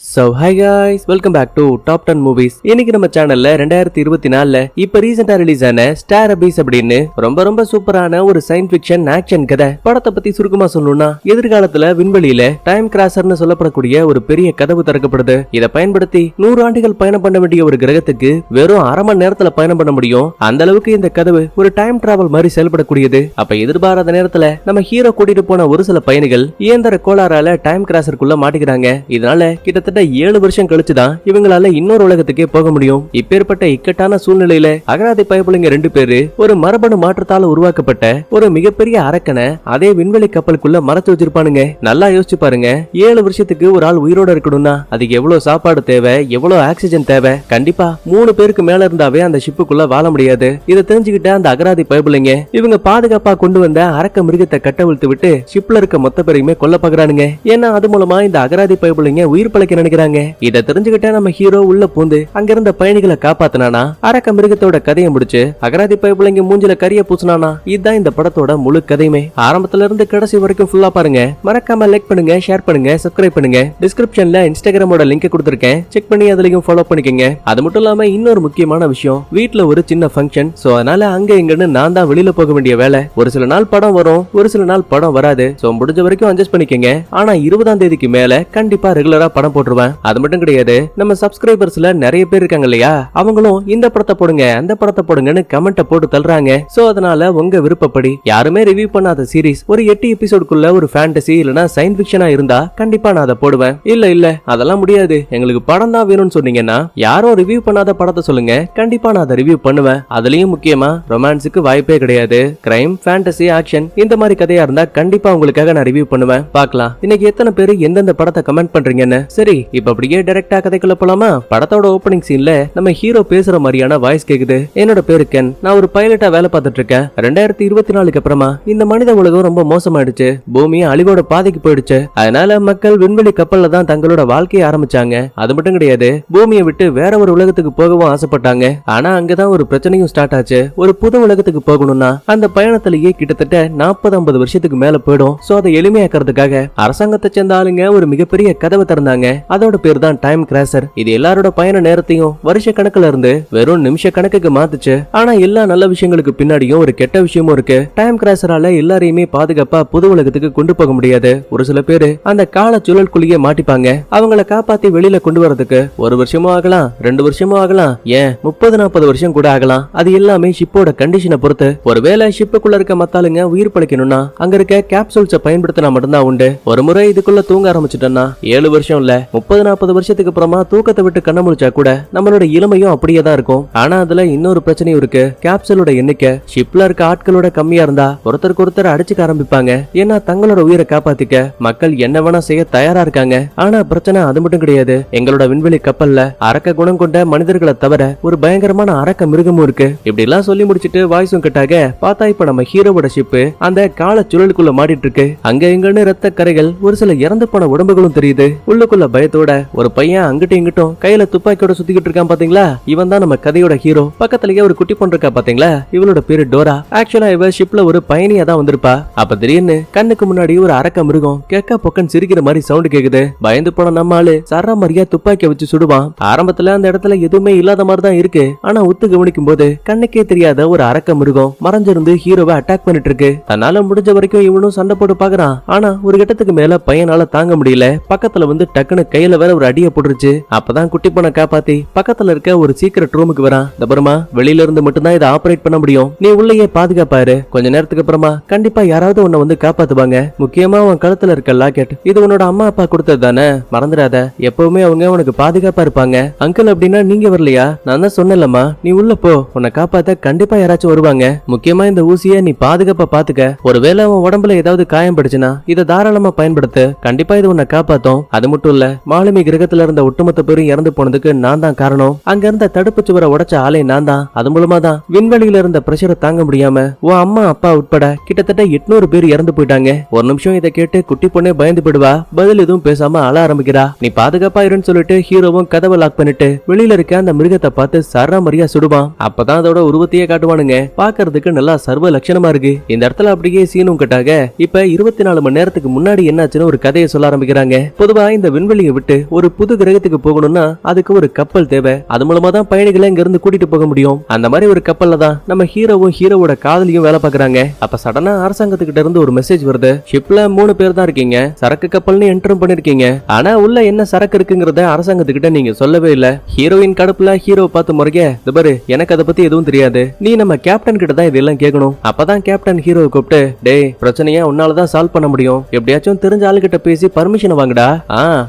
So hi guys, welcome back to Top 10 Movies. இன்னைக்கு நம்ம சேனல்ல 2024ல இப்ப ரீசெண்டா ரிலீஸ் ஆன ஸ்டார் அபீஸ் அப்படின்னு ரொம்ப சூப்பரான ஒரு சயின்ஸ் ஃபிக்ஷன் ஆக்ஷன் கதை. படத்தை பத்தி சுருக்கமா சொல்லணும்னா, எதிர்காலத்துல விண்வெளியில டைம் கிராசர்னு சொல்லப்படக்கூடிய ஒரு பெரிய கதவு திறக்கப்படுது. இதை பயன்படுத்தி 100 ஆண்டுகள் பயணம் பண்ண வேண்டிய ஒரு கிரகத்துக்கு வெறும் அரை மணி நேரத்துல பயணம் பண்ண முடியும். அந்த அளவுக்கு இந்த கதவு ஒரு டைம் டிராவல் மாதிரி செயல்படக்கூடியது. அப்ப எதிர்பாராத நேரத்துல நம்ம ஹீரோ கூட்டிட்டு போன ஒரு சில பயணிகள் இயந்திர கோளாறால டைம் கிராசருக்குள்ள மாட்டிக்கிறாங்க. இதனால கிட்டத்தட்ட 7 வருஷம் கழிச்சுதான் இவங்களால இன்னொரு உலகத்துக்கே போக முடியும். இப்பேற்பட்ட இக்கட்டான சூழ்நிலையில அகராதி பயப்புள்ளைங்க 2 பேரு ஒரு மரபணு மாற்றத்தால உருவாக்கப்பட்ட ஒரு மிகப்பெரிய அரக்கனை அதே விண்வெளி கப்பலுக்குள்ள மறைச்சு வச்சிருப்பானுங்க. நல்லா யோசிச்சு பாருங்க, 7 வருஷத்துக்கு ஒரு ஆள் உயிரோட இருக்கணும்னா அதுக்கு எவ்வளவு சாப்பாடு தேவை, எவ்வளவு ஆக்சிஜன் தேவை. கண்டிப்பா 3 பேருக்கு மேல இருந்தாவே அந்த ஷிப்புக்குள்ள வாழ முடியாது. இதை தெரிஞ்சுக்கிட்ட அந்த அகராதி பயப்புள்ளைங்க இவங்க பாதுகாப்பா கொண்டு வந்த அரக்க மிருகத்தை கட்டவிழ்த்து விட்டு ஷிப்ல இருக்க மொத்த பேரையுமே கொல்ல பாக்குறானுங்க. ஏன்னா அது மூலமா இந்த அகராதி பயப்புள்ளைங்க உயிர் பழைக்க நினைக்கிறாங்க. இதை தெரிஞ்சுக்கிட்ட நம்ம ஹீரோ உள்ள பூந்து அங்கிருந்த பயணிகளை காப்பாத்தினானா, அரக்க மிருகத்தோட கதையை முடிச்சு அகராதி பயப்புள்ளைங்க மூஞ்சில கரிய பூசினானா. இதுதான் இந்த படத்தோட முழு கதையுமே. ஆரம்பத்துல இருந்து கடைசி வரைக்கும் ஃபுல்லா பாருங்க. மறக்காம லைக் பண்ணுங்க, ஷேர் பண்ணுங்க, சப்ஸ்கிரைப் பண்ணுங்க. டிஸ்கிரிப்ஷன்ல இன்ஸ்டாகிராமோட லிங்க் கொடுத்திருக்கேன், செக் பண்ணி அதுலயும் ஃபாலோ பண்ணிக்கங்க. அது மட்டும் இல்லாம இன்னொரு முக்கியமான விஷயம், வீட்ல ஒரு சின்ன ஃபங்க்ஷன். சோ அதனால அங்க இங்கன்னு நான் தான் வெளியில போக வேண்டிய வேலை. ஒரு சில நாள் படம் வரும், ஒரு சில நாள் படம் வராது. சோ முடிஞ்ச வரைக்கும் அட்ஜஸ்ட் பண்ணிக்கங்க. ஆனா 20ஆம் தேதிக்கு மேல கண்டிப்பா ரெகுலரா படம் போட்டுருவேன். அது மட்டும் கிடையாது, நம்ம சப்ஸ்கிரைபர்ஸ்ல நிறைய பேர் இருக்காங்க இல்லையா, அவங்களும் இந்த படத்தை போடுங்க அந்த படத்தை போடுங்கன்னு கமெண்ட போட்டு தள்ளுறாங்க. சோ அதனால உங்க விருப்பப்படி யாருமே ரிவ்யூ பண்ணாத சீரிஸ் ஒரு 8 எபிசோடுக்குள்ள ஒரு ஃபேண்டசி இல்லனா சயின்ஸ் ஃபிக்ஷனா இருந்தா கண்டிப்பா நான் அதை போடுவேன். இல்ல அதெல்லாம் முடியாது, எங்களுக்கு படம் தான் வேணும்னு சொன்னீங்கன்னா யாரும் ரிவ்யூ பண்ணாத படத்தை சொல்லுங்க, கண்டிப்பா நான் அதை ரிவ்யூ பண்ணுவேன். அதுலயும் முக்கியமா ரொமான்ஸுக்கு வாய்ப்பே கிடையாது. கிரைம், ஃபேண்டசி, ஆக்ஷன் இந்த மாதிரி கதையா இருந்தா கண்டிப்பா உங்களுக்காக நான் ரிவ்யூ பண்ணுவேன். பார்க்கலாம் இன்னைக்கு எத்தனை பேர் எந்தெந்த படத்தை கமெண்ட் பண்றீங்கன்னு. சரி, இப்ப அப்படியே டைரக்டா கதைக்குள்ள போலாமா? படத்தோட ஓபனிங் சீன்ல நம்ம ஹீரோ பேசுற மாதிரியான வாய்ஸ் கேக்குது. என்னோட பேரு கென், நான் ஒரு பைலட்டா வேலை பார்த்துட்டு இருக்கேன். 2024க்கு அப்புறமா இந்த மனித உலகம் ரொம்ப மோசமாயிடுச்சு. பூமி அழிவோட பாதைக்கு போயிடுச்சு. அதனால மக்கள் விண்வெளி கப்பல்ல தான் தங்களோட வாழ்க்கையை ஆரம்பிச்சாங்க. அது மட்டும் கிடையாது, பூமியை விட்டு வேற ஒரு உலகத்துக்கு போகவும் ஆசைப்பட்டாங்க. ஆனா அங்கதான் ஒரு பிரச்சனையும் ஸ்டார்ட் ஆச்சு. ஒரு புது உலகத்துக்கு போகணும்னா அந்த பயணத்திலேயே கிட்டத்தட்ட 40-50 வருஷத்துக்கு மேல போயிடும். சோ அதை எளிமையாக்குறதுக்காக அரசாங்கத்தை சேர்ந்த ஆளுங்க ஒரு மிகப்பெரிய கதவை திறந்தாங்க. அதோட பேர் தான் டைம் கிராசர். இது எல்லாரோட பயண நேரத்தையும் வருஷ கணக்குல இருந்து வெறும் நிமிஷ கணக்குக்கு மாத்துச்சு. ஆனா எல்லா நல்ல விஷயங்களுக்கு பின்னாடியும் ஒரு கெட்ட விஷயமும் இருக்கு. டைம் கிராசரால எல்லாரையுமே பாதுகாப்பா புது உலகத்துக்கு கொண்டு போக முடியாது. ஒரு சில பேரு அந்த கால சுழற்குள்ளேயே மாட்டிப்பாங்க. அவங்கள காப்பாத்தி வெளியில கொண்டு வரதுக்கு 1 வருஷமும் ஆகலாம், 2 வருஷமும் ஆகலாம், ஏன் 30-40 வருஷம் கூட ஆகலாம். அது எல்லாமே ஷிப்போட கண்டிஷனை பொறுத்து. ஒருவேளை ஷிப்புக்குள்ள இருக்க மத்தாளுங்க உயிர் பழைக்கணும்னா அங்க இருக்க கேப்சூல்ஸை பயன்படுத்தினா மட்டும்தான் உண்டு. ஒரு முறை இதுக்குள்ள தூங்க ஆரம்பிச்சுட்டோம்னா 7 வருஷம் இல்ல 30-40 வருஷத்துக்கு அப்புறமா தூக்கத்தை விட்டு கண்ண முழிச்சா கூட நம்மளோட இளமையும் அப்படியே தான் இருக்கும். ஆனா அதுல இன்னொரு பிரச்சனையும் இருக்கு. கேப்சூலோட எண்ணிக்கை ஷிப்ல இருக்க ஆட்களோட கம்மியா இருந்தா ஒருத்தருக்கு ஒருத்தர் அடிச்சுக்க ஆரம்பிப்பாங்க. ஏன்னா தங்களோட உயிரை காப்பாத்திக்க மக்கள் என்ன வேணா செய்ய தயாரா இருக்காங்க. ஆனா பிரச்சனை அது மட்டும் கிடையாது. எங்களோட விண்வெளி கப்பல்ல அரக்க குணம் கொண்ட மனிதர்களை தவிர ஒரு பயங்கரமான அரக்க மிருகமும் இருக்கு. இப்படி எல்லாம் சொல்லி முடிச்சிட்டு வாய்ஸும் கட்டாக பார்த்தா இப்ப நம்ம ஹீரோவோட ஷிப்பு அந்த கால சுழலுக்குள்ள மாட்டிட்டு இருக்கு. அங்க எங்கன்னு ரத்த கரைகள், ஒரு சில இறந்து போன உடம்புகளும் தெரியுது. உள்ளுக்குள்ள பயத்தோட ஒரு பையன் அங்கிட்டும் இங்கிட்டும் கையில துப்பாக்கியோட சுத்திக்கிட்டு இருக்கான். பாத்தீங்களா, இவன் தான் நம்ம கதையோட ஹீரோ. பக்கத்துலயே ஒரு குட்டி பொண்ணு இருக்கா பாத்தீங்களா, இவளோட பேரு டோரா. ஆக்சுவலா இவ ஷிப்ல ஒரு பயணியா தான் வந்திருப்பா. அப்ப திடீர்னு கண்ணுக்கு முன்னாடி ஒரு அரக்க மிருகம் கேக்க பொக்கன் சிரிக்கிற மாதிரி சவுண்ட் கேக்குது. பயந்து போன நம்ம ஆளு சர்ற மாதிரியா துப்பாக்கிய வச்சு சுடுவான். ஆரம்பத்துல அந்த இடத்துல எதுவுமே இல்லாத மாதிரி தான் இருக்கு. ஆனா உத்து கவனிக்கும் போது கண்ணுக்கே தெரியாத ஒரு அரக்க மிருகம் மறைஞ்சிருந்து ஹீரோவை அட்டாக் பண்ணிட்டு இருக்கு. தன்னால முடிஞ்ச வரைக்கும் இவனும் சண்டை போட்டு பாக்குறான். ஆனா ஒரு கட்டத்துக்கு மேல பையனால தாங்க முடியல. பக்கத்துல வந்து டக்குன்னு கையில வேற ஒரு அடிய போட்டுருச்சு. அப்பதான் குட்டி பொண்ணை காப்பாத்தி பக்கத்துல இருக்க ஒரு சீக்கிரட் ரூமுக்கு வரான். அப்புறமா வெளியில இருந்து மட்டும்தான் இதை ஆபரேட் பண்ண முடியும், நீ உள்ளேயே பாதுகாப்பாரு. கொஞ்ச நேரத்துக்கு அப்புறமா கண்டிப்பா யாராவது உன்னை வந்து காப்பாத்துவாங்க. முக்கியமா உன் கழுத்துல இருக்க லாக்கெட், இது உன்னோட அம்மா அப்பா கொடுத்தது தானே, மறந்துடாத. எப்பவுமே அவங்க உனக்கு பாதுகாப்பா இருப்பாங்க. அங்கிள் அப்படின்னா நீங்க வரலையா? நான் தான் சொன்னேன்லம்மா, நீ உள்ள போ, உன்னை காப்பாத்த கண்டிப்பா யாராச்சும் வருவாங்க. முக்கியமா இந்த ஊசிய நீ பாதுகாப்பா பாத்துக்க. ஒருவேளை உன் உடம்புல ஏதாவது காயம் படுச்சுன்னா இதை தாராளமா பயன்படுத்து, கண்டிப்பா இது உன்னை காப்பாத்தும். அது மட்டும் இல்ல, மாலுமி கிரகத்துல இருந்த ஒட்டுமொத்த பேரும் இறந்து போனதுக்கு நான் தான் காரணம். அங்க இருந்த தடுப்பு சுவரை உடைச்ச ஆளே நான் தான். அது மூலமா தான் விண்வெளியில இருந்த பிரஷரை தாங்க முடியாம உன் அம்மா அப்பா உட்பட கிட்டத்தட்ட 800 பேர் இறந்து போயிட்டாங்க. ஒரு நிமிஷம் இதை கேட்டு குட்டி பொண்ணே பயந்து போயிடுவா. பதில் எதுவும் பேசாம அழ ஆரம்பிக்கிறா. நீ பாதுகாப்பா இருன்னு சொல்லிட்டு ஹீரோவும் கதவை லாக் பண்ணிட்டு வெளியில இருக்க அந்த மிருகத்தை பார்த்து சர்ற மாதிரியா சுடுவான். அப்பதான் அதோட உருவத்தையே காட்டுவானுங்க. பாக்குறதுக்கு நல்லா சர்வ லட்சணமா இருக்கு. இந்த இடத்துல அப்படியே சீனும் கட்டாக இப்ப 24 மணி நேரத்துக்கு முன்னாடி என்னாச்சுன்னு ஒரு கதையை சொல்ல ஆரம்பிக்கிறாங்க. பொதுவா இந்த விண்வெளியை பூமியை விட்டு ஒரு புது கிரகத்துக்கு போகணும்னா அதுக்கு ஒரு கப்பல் தேவை. அது மூலமா தான் பயணிகளை இங்க இருந்து கூட்டிட்டு போக முடியும். அந்த மாதிரி ஒரு கப்பல்ல தான் நம்ம ஹீரோவும் ஹீரோவோட காதலியும் வேலை பாக்குறாங்க. அப்ப சடனா அரசாங்கத்துக்கிட்ட இருந்து ஒரு மெசேஜ் வருது. ஷிப்ல 3 பேர் தான் இருக்கீங்க, சரக்கு கப்பல்னு என்டர் பண்ணிருக்கீங்க. ஆனா உள்ள என்ன சரக்கு இருக்குங்கிறத அரசாங்கத்துக்கிட்ட நீங்க சொல்லவே இல்ல. ஹீரோயின் கடுப்புல ஹீரோ பார்த்து முறைக்க, இது பாரு எனக்கு அதை பத்தி எதுவும் தெரியாது, நீ நம்ம கேப்டன் கிட்ட தான் இதெல்லாம் கேட்கணும். அப்பதான் கேப்டன் ஹீரோவை கூப்பிட்டு, டேய் பிரச்சனையா உன்னாலதான் சால்வ் பண்ண முடியும், எப்படியாச்சும் தெரிஞ்ச ஆளுகிட்ட பேசி பர்மிஷன் வாங்குடா.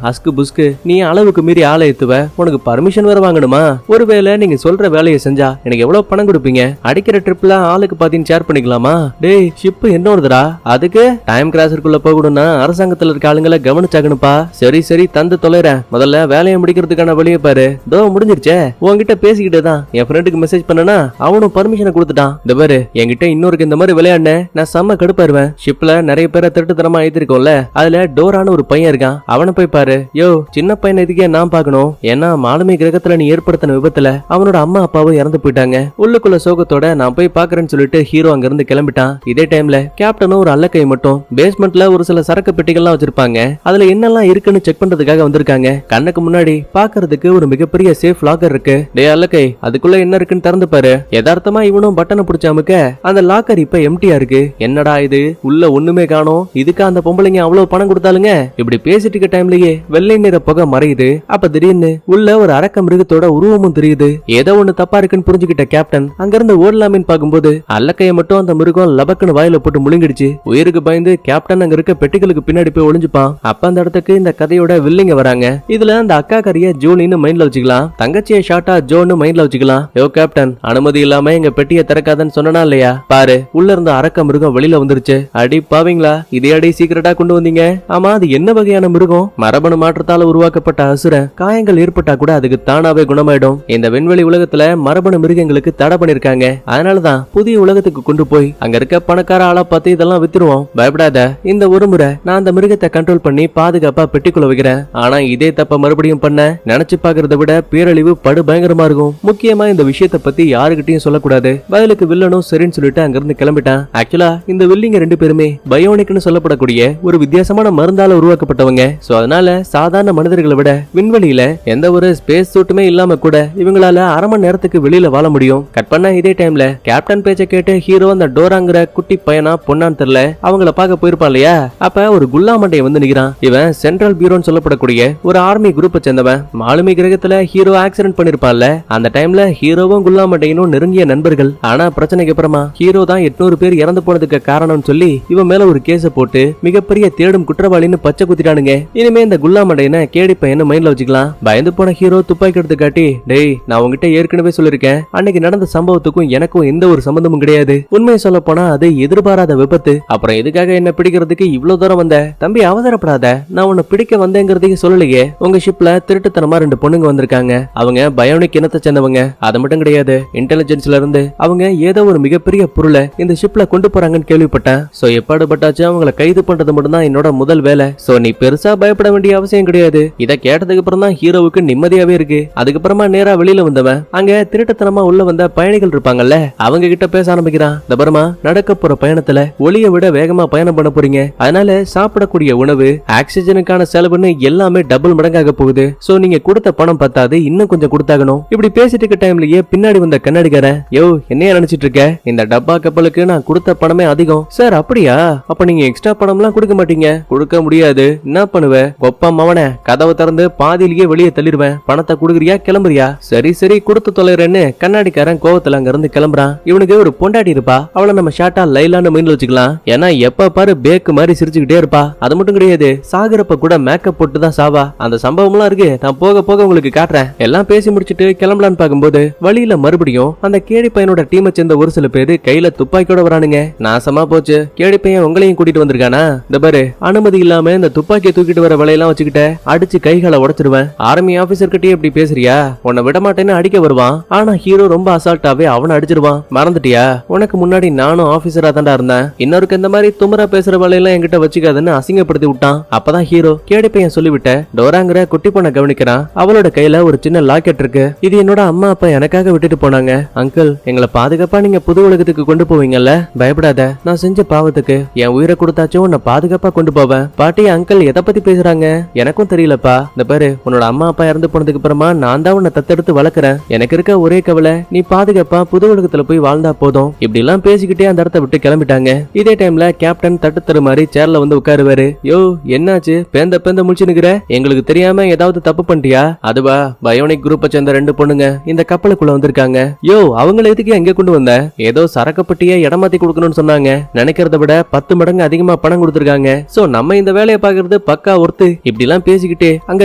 அஸ்கு புஸ்கு நீ அளவுக்கு மீறி ஆளை ஏத்துவ, உனக்கு பர்மிஷன் வேற வாங்கணுமா? ஒருவேளை நீங்க சொல்ற வேலையை செஞ்சா எனக்கு எவ்வளவு பணம் கொடுப்பீங்க? அடிக்கிற ட்ரிப்ல ஆளுக்கு பாத்தீங்க ஷேர் பண்ணிக்கலாமா? டேய் ஷிப் என்னோடதுடா, அதுக்கு டைம் கிராசருக்குள்ள போகணும்னா அரசாங்கத்துல இருக்க ஆளுங்களை கவனிச்சாகணுப்பா. சரி சரி தந்து தொலைறேன், முதல்ல வேலையை முடிக்கிறதுக்கான வழியை பாரு. தோ முடிஞ்சிருச்சே, உன்கிட்ட பேசிக்கிட்டே தான் என் ஃப்ரெண்டுக்கு மெசேஜ் பண்ணனா அவனும் பர்மிஷனை கொடுத்துட்டான். இந்த பாரு என்கிட்ட இன்னொருக்கு இந்த மாதிரி விளையாடுன நான் செம்ம கடுப்பாருவேன். ஷிப்ல நிறைய பேரை திருட்டுத்தனமா ஏத்திருக்கோம்ல, அதுல டோரான ஒரு பையன் இருக்கான், அவனை போய் பாரு. யோ சின்ன பையன் இதுக்கே நான் பாக்கணும், ஏன்னா மாலுமி கிரகத்துல நீ ஏற்படுத்தின விபத்துல அவனோட அம்மா அப்பாவும் இறந்து போயிட்டாங்க. உள்ளுக்குள்ள சோகத்தோட நான் போய் பாக்குறேன்னு சொல்லிட்டு ஹீரோ அங்க இருந்து கிளம்பிட்டான். இதே டைம்ல கேப்டனும் ஒரு அல்லக்கை மட்டும் பேஸ்மெண்ட்ல ஒரு சில சரக்கு பெட்டிகள்லாம் வச்சிருப்பாங்க, அதுல என்னெல்லாம் இருக்குன்னு செக் பண்றதுக்காக வந்திருக்காங்க. கண்ணுக்கு முன்னாடி பாக்குறதுக்கு ஒரு மிகப்பெரிய சேஃப் லாக்கர் இருக்கு. டே அல்லக்கை அதுக்குள்ள என்ன இருக்குன்னு திறந்து பாரு. யதார்த்தமா இவனும் பட்டனை பிடிச்ச அமுக்க அந்த லாக்கர் இப்ப எம்டியா இருக்கு. என்னடா இது, உள்ள ஒண்ணுமே காணோம், இதுக்கு அந்த பொம்பளைங்க அவ்வளவு பணம் கொடுத்தாலுங்க? இப்படி பேசிட்டு இருக்க டைம்லயே வெள்ளை நிற புகை மறையுது. அப்ப திடீர்னு உள்ள ஒரு அரக்க மிருகத்தோட உருவமும் தெரியுது. ஏதோ ஒண்ணு தப்பா இருக்குன்னு புரிஞ்சுக்கிட்ட கேப்டன் அங்கிருந்து ஓடலாமின்னு பாக்கும்போது அல்லக்கைய மட்டும் அந்த மிருகம் லபக்குன்னு வாயில போட்டு முழுங்கிடுச்சு. உயிருக்கு பயந்து கேப்டன் அங்க இருக்க பெட்டிகளுக்கு பின்னாடி போய் ஒளிஞ்சுப்பான். அப்ப அந்த இடத்துக்கு இந்த கதையோட வில்லிங்க வராங்க. இதுல அந்த அக்கா கரிய ஜோனின்னு மைண்ட்ல வச்சுக்கலாம், தங்கச்சியை ஷார்ட்டா ஜோன்னு மைண்ட்ல வச்சுக்கலாம். யோ கேப்டன் அனுமதி இல்லாம எங்க பெட்டியை திறக்காதன்னு சொன்னா இல்லையா, பாரு உள்ள இருந்த அரக்க மிருகம் வெளியில வந்துருச்சு. அடி பாவீங்களா, இதே அடி சீக்கிரட்டா கொண்டு வந்தீங்க. ஆமா அது என்ன வகையான மிருகம்? மரபணு மாற்றத்தால உருவாக்கப்பட்ட அசுரன், காயங்கள் ஏற்பட்டா கூட அதுக்கு தானாவே குணமாயிடும். இந்த விண்வெளி உலகத்துல மரபணு மிருகங்களுக்கு தடை பண்ணிருக்காங்க, அதனாலதான் புதிய உலகத்துக்கு கொண்டு போய் அங்க இருக்க பணக்கார ஆளா பார்த்து இதெல்லாம் வித்துருவோம். பயப்படாத, இந்த ஒரு முறை நான் அந்த மிருகத்தை கண்ட்ரோல் பண்ணி பாதுகாப்பா பெட்டிக்குள்ள வைக்கிறேன். ஆனா இதே தப்ப மறுபடியும் பண்ண நினைச்சு பாக்குறத விட பேரழிவு படு பயங்கரமா இருக்கும். முக்கியமா இந்த விஷயத்தை பத்தி யாருகிட்டயும் சொல்லக்கூடாது. பதிலுக்கு வில்லனும் சரின்னு சொல்லிட்டு அங்க இருந்து கிளம்பிட்டான். ஆக்சுவலா இந்த வில்லிங்க 2 பேருமே பயோனிக்னு சொல்லப்படக்கூடிய ஒரு வித்தியாசமான மருந்தால உருவாக்கப்பட்டவங்க. சோ அதனால சாதாரண மனிதர்களை விட விண்வெளியில எந்த ஒரு ஸ்பேஸ் சூட்டுமே இல்லாம கூட இவங்களால அரை மணி நேரத்துக்கு வெளியில வாழ முடியும். கட் பண்ண இதே டைம்ல கேப்டன் பேச்ச கேட்டு ஹீரோ அந்த டோராங்கிற குட்டி பையனா பொண்ணான்னு தெரியல அவங்கள பார்க்க போயிருப்பான் இல்லையா, அப்ப ஒரு குல்லா மண்டைய வந்து நிக்கிறான். இவன் சென்ட்ரல் பியூரோன்னு சொல்லப்படக்கூடிய ஒரு ஆர்மி குரூப்பை சேர்ந்தவன். மாலுமி கிரகத்துல ஹீரோ ஆக்சிடென்ட் பண்ணிருப்பான்ல, அந்த டைம்ல ஹீரோவும் குல்லா மண்டையனும் நெருங்கிய நண்பர்கள். ஆனா பிரச்சனைக்கு அப்புறமா ஹீரோ தான் 800 பேர் இறந்து போனதுக்கு காரணம்னு சொல்லி இவன் மேல ஒரு கேஸ போட்டு மிகப்பெரிய தேடும் குற்றவாளின்னு பச்சை குத்திட்டானுங்க. இனிமே இந்த குல்லா மண்டையனை கேடி பையனை மைண்ட்ல வச்சுக்கலாம். பயந்து போன ஹீரோ துப்பாக்கி எடுத்து காட்டி, டேய் நான் உங்ககிட்ட ஏற்கனவே சொல்லிருக்கேன், அன்னைக்கு நடந்த சம்பவத்துக்கும் எனக்கும் எந்த ஒரு சம்பந்தமும் கிடையாது. உண்மையை சொல்ல போனா அது எதிர்பாராத விபத்து. அப்புறம் எதுக்காக என்ன பிடிக்கிறதுக்கு இவ்வளவு தூரம் வந்த? தம்பி அவசரப்படாத, நான் உன்னை பிடிக்க வந்தேங்கிறதுக்கு சொல்லலையே. உங்க ஷிப்ல திருட்டுத்தனமா 2 பொண்ணுங்க வந்திருக்காங்க. அவங்க பயோனிக் இனத்தை சேர்ந்தவங்க. அது மட்டும் கிடையாது, இன்டெலிஜென்ஸ்ல இருந்து அவங்க ஏதோ ஒரு மிகப்பெரிய பொருளை இந்த ஷிப்ல கொண்டு போறாங்கன்னு கேள்விப்பட்டேன். சோ எப்பாடுபட்டாச்சும் அவங்களை கைது பண்றது மட்டும் தான் என்னோட முதல் வேலை. சோ நீ பெருசா பயப்பட வேண்டிய அவசியம் கிடையாது. இத கேட்டதுக்கு அப்புறம் தான் ஹீரோவுக்கு நிம்மதியாவே இருக்கு. அதுக்கப்புறமா நேரா வெளியில வந்தவன் அங்க திருட்டுத்தனமா உள்ள வந்த பயணிகள் இருப்பாங்கல்ல, அவங்க கிட்ட பேச ஆரம்பிக்கிறான். தபரமா நடக்க போற பயணத்துல ஒளியை விட வேகமா பயணம் பண்ண போறீங்க, அதனால சாப்பிடக்கூடிய உணவு ஆக்சிஜனுக்கான செலவுன்னு எல்லாமே டபுள் மடங்காக போகுது. சோ நீங்க கொடுத்த பணம் பத்தாது, இன்னும் கொஞ்சம் கொடுத்தாகணும். இப்படி பேசிட்டு இருக்க டைம்லயே பின்னாடி வந்த கண்ணாடிக்காரன், யோ என்னைய நினைச்சிட்டு இருக்க, இந்த டப்பா கப்பலுக்கு நான் கொடுத்த பணமே அதிகம். சார் அப்படியா, அப்ப நீங்க எக்ஸ்ட்ரா பணம் எல்லாம் கொடுக்க மாட்டீங்க? கொடுக்க முடியாது. என்ன பண்ணுவ கொப்பா மவன, கதவை திறந்து பாதியிலேயே வெளியே தள்ளிடுவேன். பணத்தை கொடுக்குறியா கிளம்புறியா? சரி சரி கொடுத்து தொலைறேன்னு கண்ணாடிக்காரன் கோவத்துல அங்க இருந்து கிளம்புறான். இவனுக்கு ஒரு பொண்டாட்டி இருப்பா, அவளை நம்ம ஷார்ட்டா லைலான்னு மைண்ட்ல வச்சுக்கலாம். ஏன்னா எப்ப பாரு பேக்கு மாதிரி சிரிச்சுக்கிட்டே இருப்பா. அது மட்டும் கிடையாது, சாகுறப்ப கூட மேக்கப் போட்டு தான் சாவா. அந்த சம்பவம் எல்லாம் இருக்கு, நான் போக போக உங்களுக்கு காட்டுறேன். எல்லாம் பேசி முடிச்சிட்டு கிளம்பலான்னு பாக்கும்போது வழியில மறுபடியும் அந்த கேடி பையனோட டீமை சேர்ந்த ஒரு சில பேரு கையில துப்பாக்கியோட வரானுங்க. நாசமா போச்சு, கேடி பையன் உங்களையும் கூட்டிட்டு வந்திருக்கானா? இந்த பாரு அனுமதி இல்லாம இந்த துப்பாக்கியை தூக்கிட்டு வர வேலையெல்லாம் வச்சுக்கிட்ட அடிச்சு கைகளை உடைச்சிருவேன். ஆர்மி ஆபீசர் கிட்டே இப்படி பேசுறியா? உன்னை விட மாட்டேன்னு அடிக்க வருவான். ஆனா ஹீரோ ரொம்ப அசால்ட்டாவே அவனை அடிச்சிருவான். மறந்துட்டியா, உனக்கு முன்னாடி நானும் ஆபீசரா தாண்டா இருந்தேன். இன்னொருக்கு இந்த மாதிரி துமரா பேசுற வேலையெல்லாம் என்கிட்ட வச்சுக்காதுன்னு அசிங்கப்படுத்தி விட்டான். அப்பதான் ஹீரோ கேடி பையன் சொல்லிவிட்ட டோராங்கிற குட்டி பொண்ணை கவனிக்கிறான். அவளோட கையில ஒரு சின்ன லாக்கெட் இருக்கு. இது என்னோட அம்மா அப்பா எனக்காக விட்டுட்டு போனாங்க. அங்கிள் எங்களை பாதுகாப்பா நீங்க புது உலகத்துக்கு கொண்டு போவீங்கல்ல, பயப்படாத. நான் செஞ்ச பாவத்துக்கு என் உயிரை கொடுத்தாச்சும் உன்னை பாதுகாப்பா கொண்டு போவேன். பாட்டி அங்கிள் எதை பத்தி பேசுறாங்க? எனக்கும் தெரியலப்பா. இந்த பாரு, உன்னோட அம்மா அப்பா இறந்து போனதுக்கு அப்புறமா நான் தான் உன்னை தத்தெடுத்து வளர்க்குறேன். எனக்கு இருக்க ஒரே கவலை நீ பாதுகாப்பா புது உலகத்துல போய் வாழ்ந்தா போதும். இப்படி எல்லாம் பேசிக்கிட்டே அந்த இடத்த விட்டு கிளம்பிட்டாங்க. இதே டைம்ல கேப்டன் தட்டு தரு மாதிரி சேர்ல வந்து உட்காருவாரு. யோ என்னாச்சு, பேந்த பேந்த முடிச்சு நிக்கிற? எங்களுக்கு தெரியாம ஏதாவது தப்பு பண்ணிட்டியா? அதுவா, பயோனிக் குரூப்பை சேர்ந்த 2 பொண்ணுங்க இந்த கப்பலுக்குள்ள வந்திருக்காங்க. யோ அவங்கள எதுக்கு எங்க கொண்டு வந்த? ஏதோ சரக்கப்பட்டிய இடமாத்தி கொடுக்கணும்னு சொன்னாங்க. நினைக்கிறத விட 10 மடங்கு அதிகமா பணம் கொடுத்திருக்காங்க. சோ நம்ம இந்த வேலையை பாக்குறது பக்கா ஒர்த்து. இப்படி எல்லாம் பேசிக்கிட்டே அங்க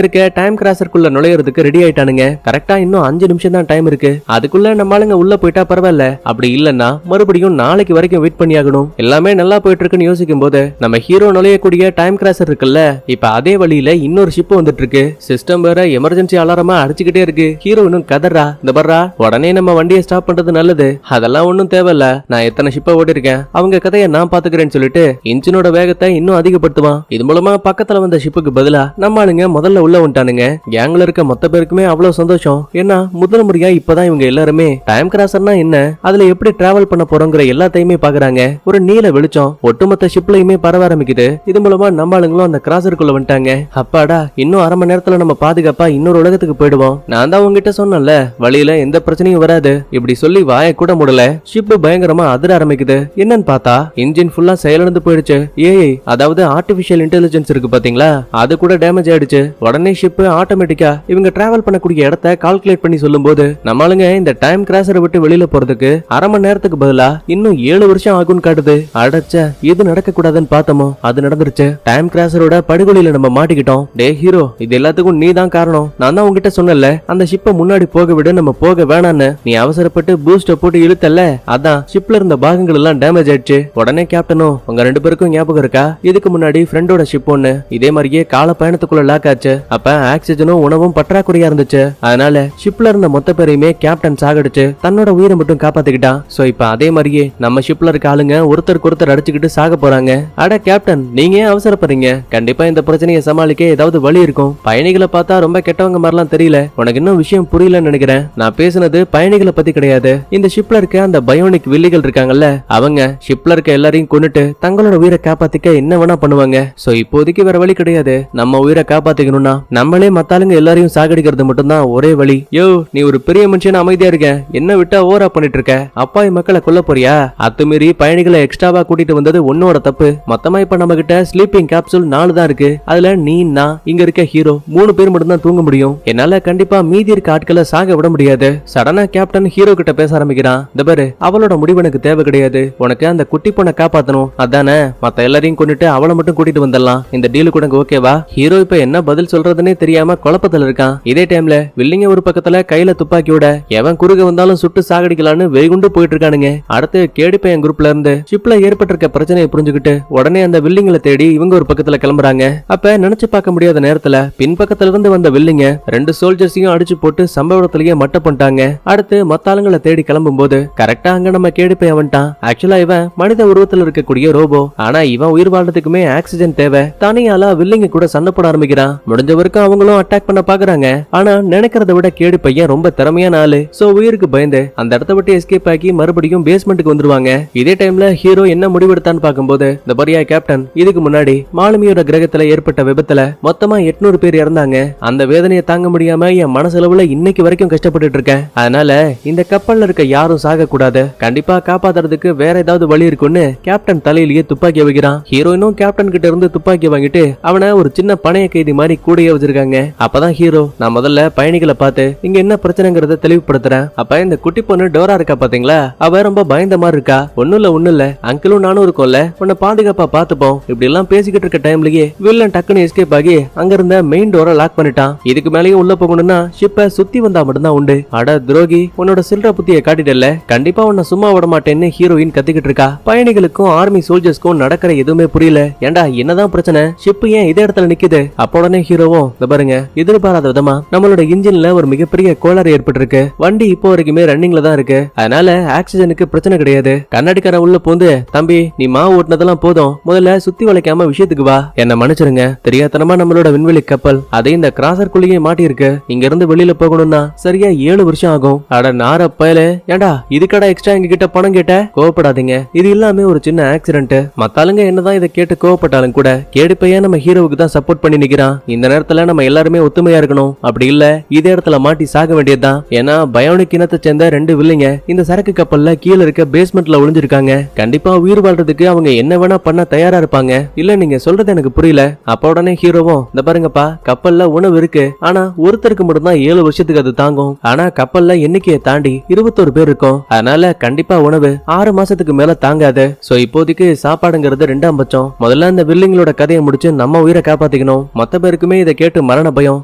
இருக்க டைம் கிராசருக்குள்ள நுழையறதுக்கு ரெடி ஆயிட்டானுங்க. கரெக்டா இன்னும் 5 நிமிஷம் தான் டைம் இருக்கு. அதுக்குள்ள நம்ம ஆளுங்க உள்ள போயிட்டா பரவாயில்ல. அப்படி இல்லன்னா மறுபடியும் நாளைக்கு வரைக்கும் வெயிட் பண்ணி ஆகணும். எல்லாமே நல்லா போயிட்டு இருக்குன்னு யோசிக்கும் போது நம்ம ஹீரோ நுழையக்கூடிய டைம் கிராசர் இருக்குல்ல, இப்ப அதே வழியில இன்னொரு ஷிப் வந்துட்டு இருக்கு. சிஸ்டம் வேற எமர்ஜென்சி அலாரமா அடிச்சுக்கிட்டே இருக்கு. ஹீரோ இன்னும் கதறா. இந்த பர்றா, உடனே நம்ம வண்டியை ஸ்டாப் பண்றது நல்லது. அதெல்லாம் ஒண்ணும் தேவையில்ல, நான் எத்தனை ஷிப்பை ஓடி இருக்கேன், அவங்க கதையை நான் பாத்துக்கிறேன்னு சொல்லிட்டு இன்ஜினோட வேகத்தை இன்னும் அதிகப்படுத்துவான். இது மூலமா பக்கத்துல வந்த ஷிப்புக்கு பதிலா நம்ம ஆளுங்க முதல்ல உள்ள வந்துட்டானுங்க. கேங்ல இருக்க மொத்த பேருக்குமே அவ்வளவு சந்தோஷம். ஏன்னா முதல் முறையா இப்பதான் இவங்க எல்லாருமே டைம் கிராசர்னா என்ன, அதுல எப்படி டிராவல் பண்ண போறோங்கிற எல்லாத்தையுமே பாக்குறாங்க. ஒரு நீல வெளிச்சம் ஒட்டுமொத்த ஷிப்லயுமே பரவ ஆரம்பிக்குது. இது மூலமா நம்ம ஆளுங்களும் அந்த கிராசருக்குள்ள வந்துட்டாங்க. அப்பாடா, இன்னும் அரை மணி நேரத்துல நம்ம பாதுகாப்பா இன்னொரு உலகத்துக்கு போயிடுவோம். நான் தான் உங்ககிட்ட சொன்னேன்ல, வழியில எந்த பிரச்சனையும் வராது. இப்படி சொல்லி வாய கூட முடியல. ஷிப் பயங்கரமா அதிர ஆரம்பிக்குது. என்னன்னு பார்த்தா இன்ஜின் ஃபுல்லா செயலிழந்து போயிடுச்சு. ஏஐ, அதாவது ஆர்டிபிஷியல் இன்டெலிஜென்ஸ் இருக்கு பாத்தீங்களா, அது கூட டேமேஜ் ஆயிடுச்சு. உடனே ஷிப் ஆட்டோமேட்டிக்கா இவங்க டிராவல் பண்ணக்கூடிய இடத்தை கால்குலேட் பண்ணி சொல்லும் போது நம்மளுங்க இந்த டைம் கிராசரை விட்டு வெளியில போறதுக்கு அரை மணி நேரத்துக்கு பதிலா இன்னும் 7 வருஷம் ஆகும்னு காட்டுது. அடச்ச, இது நடக்க கூடாதுன்னு பார்த்தோமோ அது நடந்துருச்சு. டைம் கிராசரோட படுகொலியில நம்ம மாட்டிக்கிட்டோம். டே ஹீரோ, இது எல்லாத்துக்கும் நீ தான் காரணம். நான் தான் உங்ககிட்ட சொன்னல, அந்த ஷிப்பை முன்னாடி போக விடு, நம்ம போக வேணான்னு. நீ அவசரப்பட்டு பூஸ்ட போட்டு இழுத்தல்ல, அதான் ஷிப்ல இருந்த பாகங்கள் எல்லாம் டேமேஜ் ஆயிடுச்சு. உடனே கேப்டனும், உங்க 2 பேருக்கும் ஞாபகம் இருக்கா, இதுக்கு முன்னாடி ஃப்ரெண்டோட ஷிப் ஒண்ணு இதே மாதிரியே கால பயணத்துக்குள்ள லாக் ஆச்சு. அப்ப ஆக்சிஜனும் உணவும் பற்றாக்குறையா இருந்துச்சு. அதனால ஷிப்ல இருந்த மொத்த பேரையுமே கேப்டன் சாகடிச்சு தன்னோட உயிரை மட்டும் காப்பாத்திக்கிட்டான். சோ இப்ப அதே மாதிரியே நம்ம ஷிப்ல இருக்க ஆளுங்க ஒருத்தருக்கு ஒருத்தர் அடிச்சுக்கிட்டு சாக போறாங்க. அட கேப்டன், நீங்க ஏன் அவசரப்படுறீங்க? கண்டிப்பா இந்த பிரச்சனையை சமாளிக்க ஏதாவது வழி இருக்கும். பயணிகளை பார்த்தா ரொம்ப கெட்டவங்க மாதிரிலாம் தெரியல. உனக்கு இன்னும் விஷயம் புரியலன்னு நினைக்கிறேன். நான் பேசுனது பயணிகளை பத்தி கிடையாது. இந்த ஷிப்ல இருக்க அந்த பயோனிக் வில்லிகள் இருக்காங்கல்ல, அவங்க ஷிப்ல இருக்க எல்லாரையும் கொன்னுட்டு தங்களோட உயிரை காப்பாத்திக்க என்ன வேணா பண்ணுவாங்க. சோ இப்போதைக்கு வேற வழி கிடையாது. நம்ம உயிரை காப்பாத்திக்கணும்னா நம்மளே மத்தாளுங்க எல்லாரையும் சாகடிக்கிறது மட்டும்தான் ஒரே வழி. யோ, நீ ஒரு பெரிய மனுஷன், அமைதியா இருக்க. என்ன விட்டா ஓவரா பண்ணிட்டு இருக்க? அப்பாவி மக்களை கொல்ல போறியா? அத்துமீறி பயணிகளை எக்ஸ்ட்ராவா கூட்டிட்டு வந்தது உன்னோட தப்பு. மொத்தமா இப்ப நம்ம கிட்ட ஸ்லீப்பிங் கேப்சூல் 4 தான் இருக்கு. அதுல நீ, நான், இங்க இருக்க ஹீரோ 3 பேர் மட்டும் தான் தூங்க முடியும். என்னால கண்டிப்பா மீதி இருக்க ஆட்களை சாக விட முடியாது. சடனா கேப்டன் ஹீரோ கிட்ட பேச ஆரம்பிக்கிறான். இந்த பாரு, அவளோட முடிவு எனக்கு தேவை கிடையாது. உனக்கு அந்த குட்டி பொண்ணை காப்பாத்தணும், அதானே? மத்த எல்லாரையும் கொண்டுட்டு அவளை மட்டும் கூட்டிட்டு வந்துடலாம். இந்த டீலு கூட ஓகேவா? ஹீரோ இப்ப என்ன பதில் சொல்றதுன்னே தெரியாம குழப்பத்துல இருக்கான். இதே டைம்ல வில்லிங்க ஒரு பக்கத்துல கையில துப்பாக்கியோட எவன் குறுக வந்தாலும் சுட்டு சாகடிக்கலான்னு வெகுண்டு போயிட்டு இருக்கானுங்க. அடுத்து கேடிப்பையன் குரூப்ல இருந்து ஷிப்ல ஏற்பட்டிருக்க பிரச்சனையை புரிஞ்சுக்கிட்டு உடனே அந்த வில்லிங்களை தேடி இவங்க ஒரு பக்கத்துல கிளம்புறாங்க. அப்ப நினைச்சு பார்க்க முடியாத நேரத்துல பின்பக்கத்துல இருந்து வந்த வில்லிங்க 2 சோல்ஜர்ஸையும் அடிச்சு போட்டு சம்பவத்திலேயே மட்ட பண்ணிட்டாங்க. அடுத்து மத்த ஆளுங்களை தேடி கிளம்பும் போது கரெக்டா அங்க நம்ம கேடிப்பையன் வந்துட்டான். ஆக்சுவலா இவன் மனித உருவத்துல இருக்கக்கூடிய ரோபோ. ஆனா இவன் உயிர் வாழ்றதுக்குமே ஆக்சிஜன் தேவை. தனியால வில்லிங்க கூட சண்டை போட ஆரம்பிக்கிறான். முடிஞ்ச வரைக்கும் அவங்களும் அட்டாக் பண்ண பாக்குறாங்க. ஆனா நினைக்கிறத விட கேடிப்பையன் ரொம்ப திறமையான ஆளு. சோ உயிருக்கு பயந்து அந்த இடத்த விட்டு எஸ்கேப் ஆகி மறுபடியும் பேஸ்மெண்ட்டுக்கு வந்துருவாங்க. இதே டைம்ல ஹீரோ என்ன முடிவெடுத்தான்னு பாக்கும்போது, இந்த பரியா கேப்டன், இதுக்கு முன்னாடி மாலுமியோட கிரகத்துல ஏற்பட்ட விபத்துல மொத்தமா 800 பேர் இறந்தாங்க. அந்த வேதனையை தாங்க முடியாம என் மனசளவுல இன்னைக்கு வரைக்கும் கஷ்டப்பட்டு இருக்கேன். அதனால இந்த கப்பல்ல இருக்க யாரும் சாக கூடாது. கண்டிப்பா காப்பாத்துறதுக்கு வேற ஏதாவது வழி இருக்குன்னு கேப்டன் தலையிலேயே துப்பாக்கி வைக்கிறான். ஹீரோயினும் கேப்டன் கிட்ட இருந்து துப்பாக்கி வாங்கிட்டு அவனை ஒரு சின்ன பணைய கைதி மாதிரி கூடயே வச்சிருக்காங்க. அப்பதான் ஹீரோ, நான் முதல்ல பயணிகளை பார்த்து இங்க என்ன பிரச்சனைங்கிறத தெளிவுபடுத்துறேன். அப்ப இந்த குட்டி பொண்ணு டோரா இருக்கா பாத்தீங்களா, அவ ரொம்ப பயந்த மாதிரி இருக்கா. ஒண்ணும் இல்ல அங்கிளும் நானும் இருக்கோம்ல, உன்னை பாதுகாப்பா பாத்துப்போம். இப்படி எல்லாம் பேசிக்கிட்டு இருக்க டைம்லயே வில்லன் டக்குன்னு எஸ்கேப் ஆகி அங்க இருந்த மெயின் டோரை லாக் பண்ணிட்டான். இதுக்கு மேலேயும் உள்ள போகணும்னா ஷிப்பை சுத்தி வந்தா மட்டும்தான் உண்டு. அட துரோகி, உன்னோட சில்ற புத்தியை காட்டிட்டல, கண்டிப்பா உன்னை சும்மா விட மாட்டேன்னு ஹீரோயின் கத்திக்கிட்டு இருக்கா. பயணிகளுக்கும் ஆர்மி சோல்ஜர்ஸ்க்கும் நடக்கிற எதுவுமே புரியல. ஏண்டா என்னதான் பிரச்சனை, ஷிப் ஏன் இதே இடத்துல நிக்குது? அப்ப உடனே ஹீரோவும், இந்த பாருங்க, எதிர்பாராத விதமா நம்மளோட இன்ஜின்ல ஒரு மிகப்பெரிய கோளாறு ஏற்பட்டு இருக்கு. வண்டி இப்போ வரைக்குமே ரன்னிங்ல தான் இருக்கு. அதனால ஆக்சிஜனுக்கு பிரச்சனை கிடையாது. கண்ணாடிக்கார உள்ள போந்து, தம்பி நீ மாவு ஓட்டுனதெல்லாம் போதும், முதல்ல சுத்தி வளைக்காம விஷயத்துக்கு வா. என்ன மன்னிச்சிருங்க, தெரியாதனமா நம்மளோட விண்வெளி கப்பல் அது இந்த கிராசர்குள்ளேயே மாட்டி இருக்கு. இங்க இருந்து வெளியில போகணும்னா சரியா 7 வருஷம் ஆகும். அட நார பயலே, ஏண்டா இதுக்கடா எக்ஸ்ட்ரா எங்க கிட்ட பணம் கேட்ட? கோவப்படாதீங்க, இது எல்லாமே ஒரு சின்ன ஆக்சிடென்ட். மத்தாளுங்க என்னதான் இதை கேட்டு கோவப்பட்டாலும் கூட கேடிப்பையா நம்ம ஹீரோவுக்கு தான் சப்போர்ட் பண்ணி நிக்கிறான். இந்த நேரத்துல நம்ம எல்லாருமே ஒத்துமையா இருக்கணும், அப்படி இல்ல இதே இடத்துல மாட்டி சாக வேண்டியதுதான். ஏன்னா பயோனிக் இனத்தை சேர்ந்த 2 வில்லிங்க இந்த சரக்கு கப்பல்ல கீழே இருக்க பேஸ்மெண்ட்ல ஒளிஞ்சிருக்காங்க. கண்டிப்பா உயிர் வாழ்றதுக்கு அவங்க என்ன வேணா பண்ண தயாரா இருப்பாங்க. இல்ல நீங்க சொல்றது எனக்கு புரியல. அப்ப உடனே ஹீரோவும், இந்த பாருங்கப்பா, கப்பல்ல உணவு இருக்கு, ஆனா ஒருத்தருக்கு மட்டும் தான் 7 வருஷத்துக்கு அது தாங்கும். ஆனா கப்பல்ல எண்ணிக்கையை தாண்டி 21 பேர் இருக்கும். அதனால கண்டிப்பா உணவு 6 மாசத்துக்கு மேல தாங்காது. சோ இப்போதைக்கு சாப்பாடுங்கிறது 2ஆம் பட்சம். முதல்ல இந்த வில்லிங்களோட கதையை முடிச்சு நம்ம உயிரை காப்பாத்திக்கணும். மொத்த பேருக்குமே இதை கேட்டு மரண பயம்.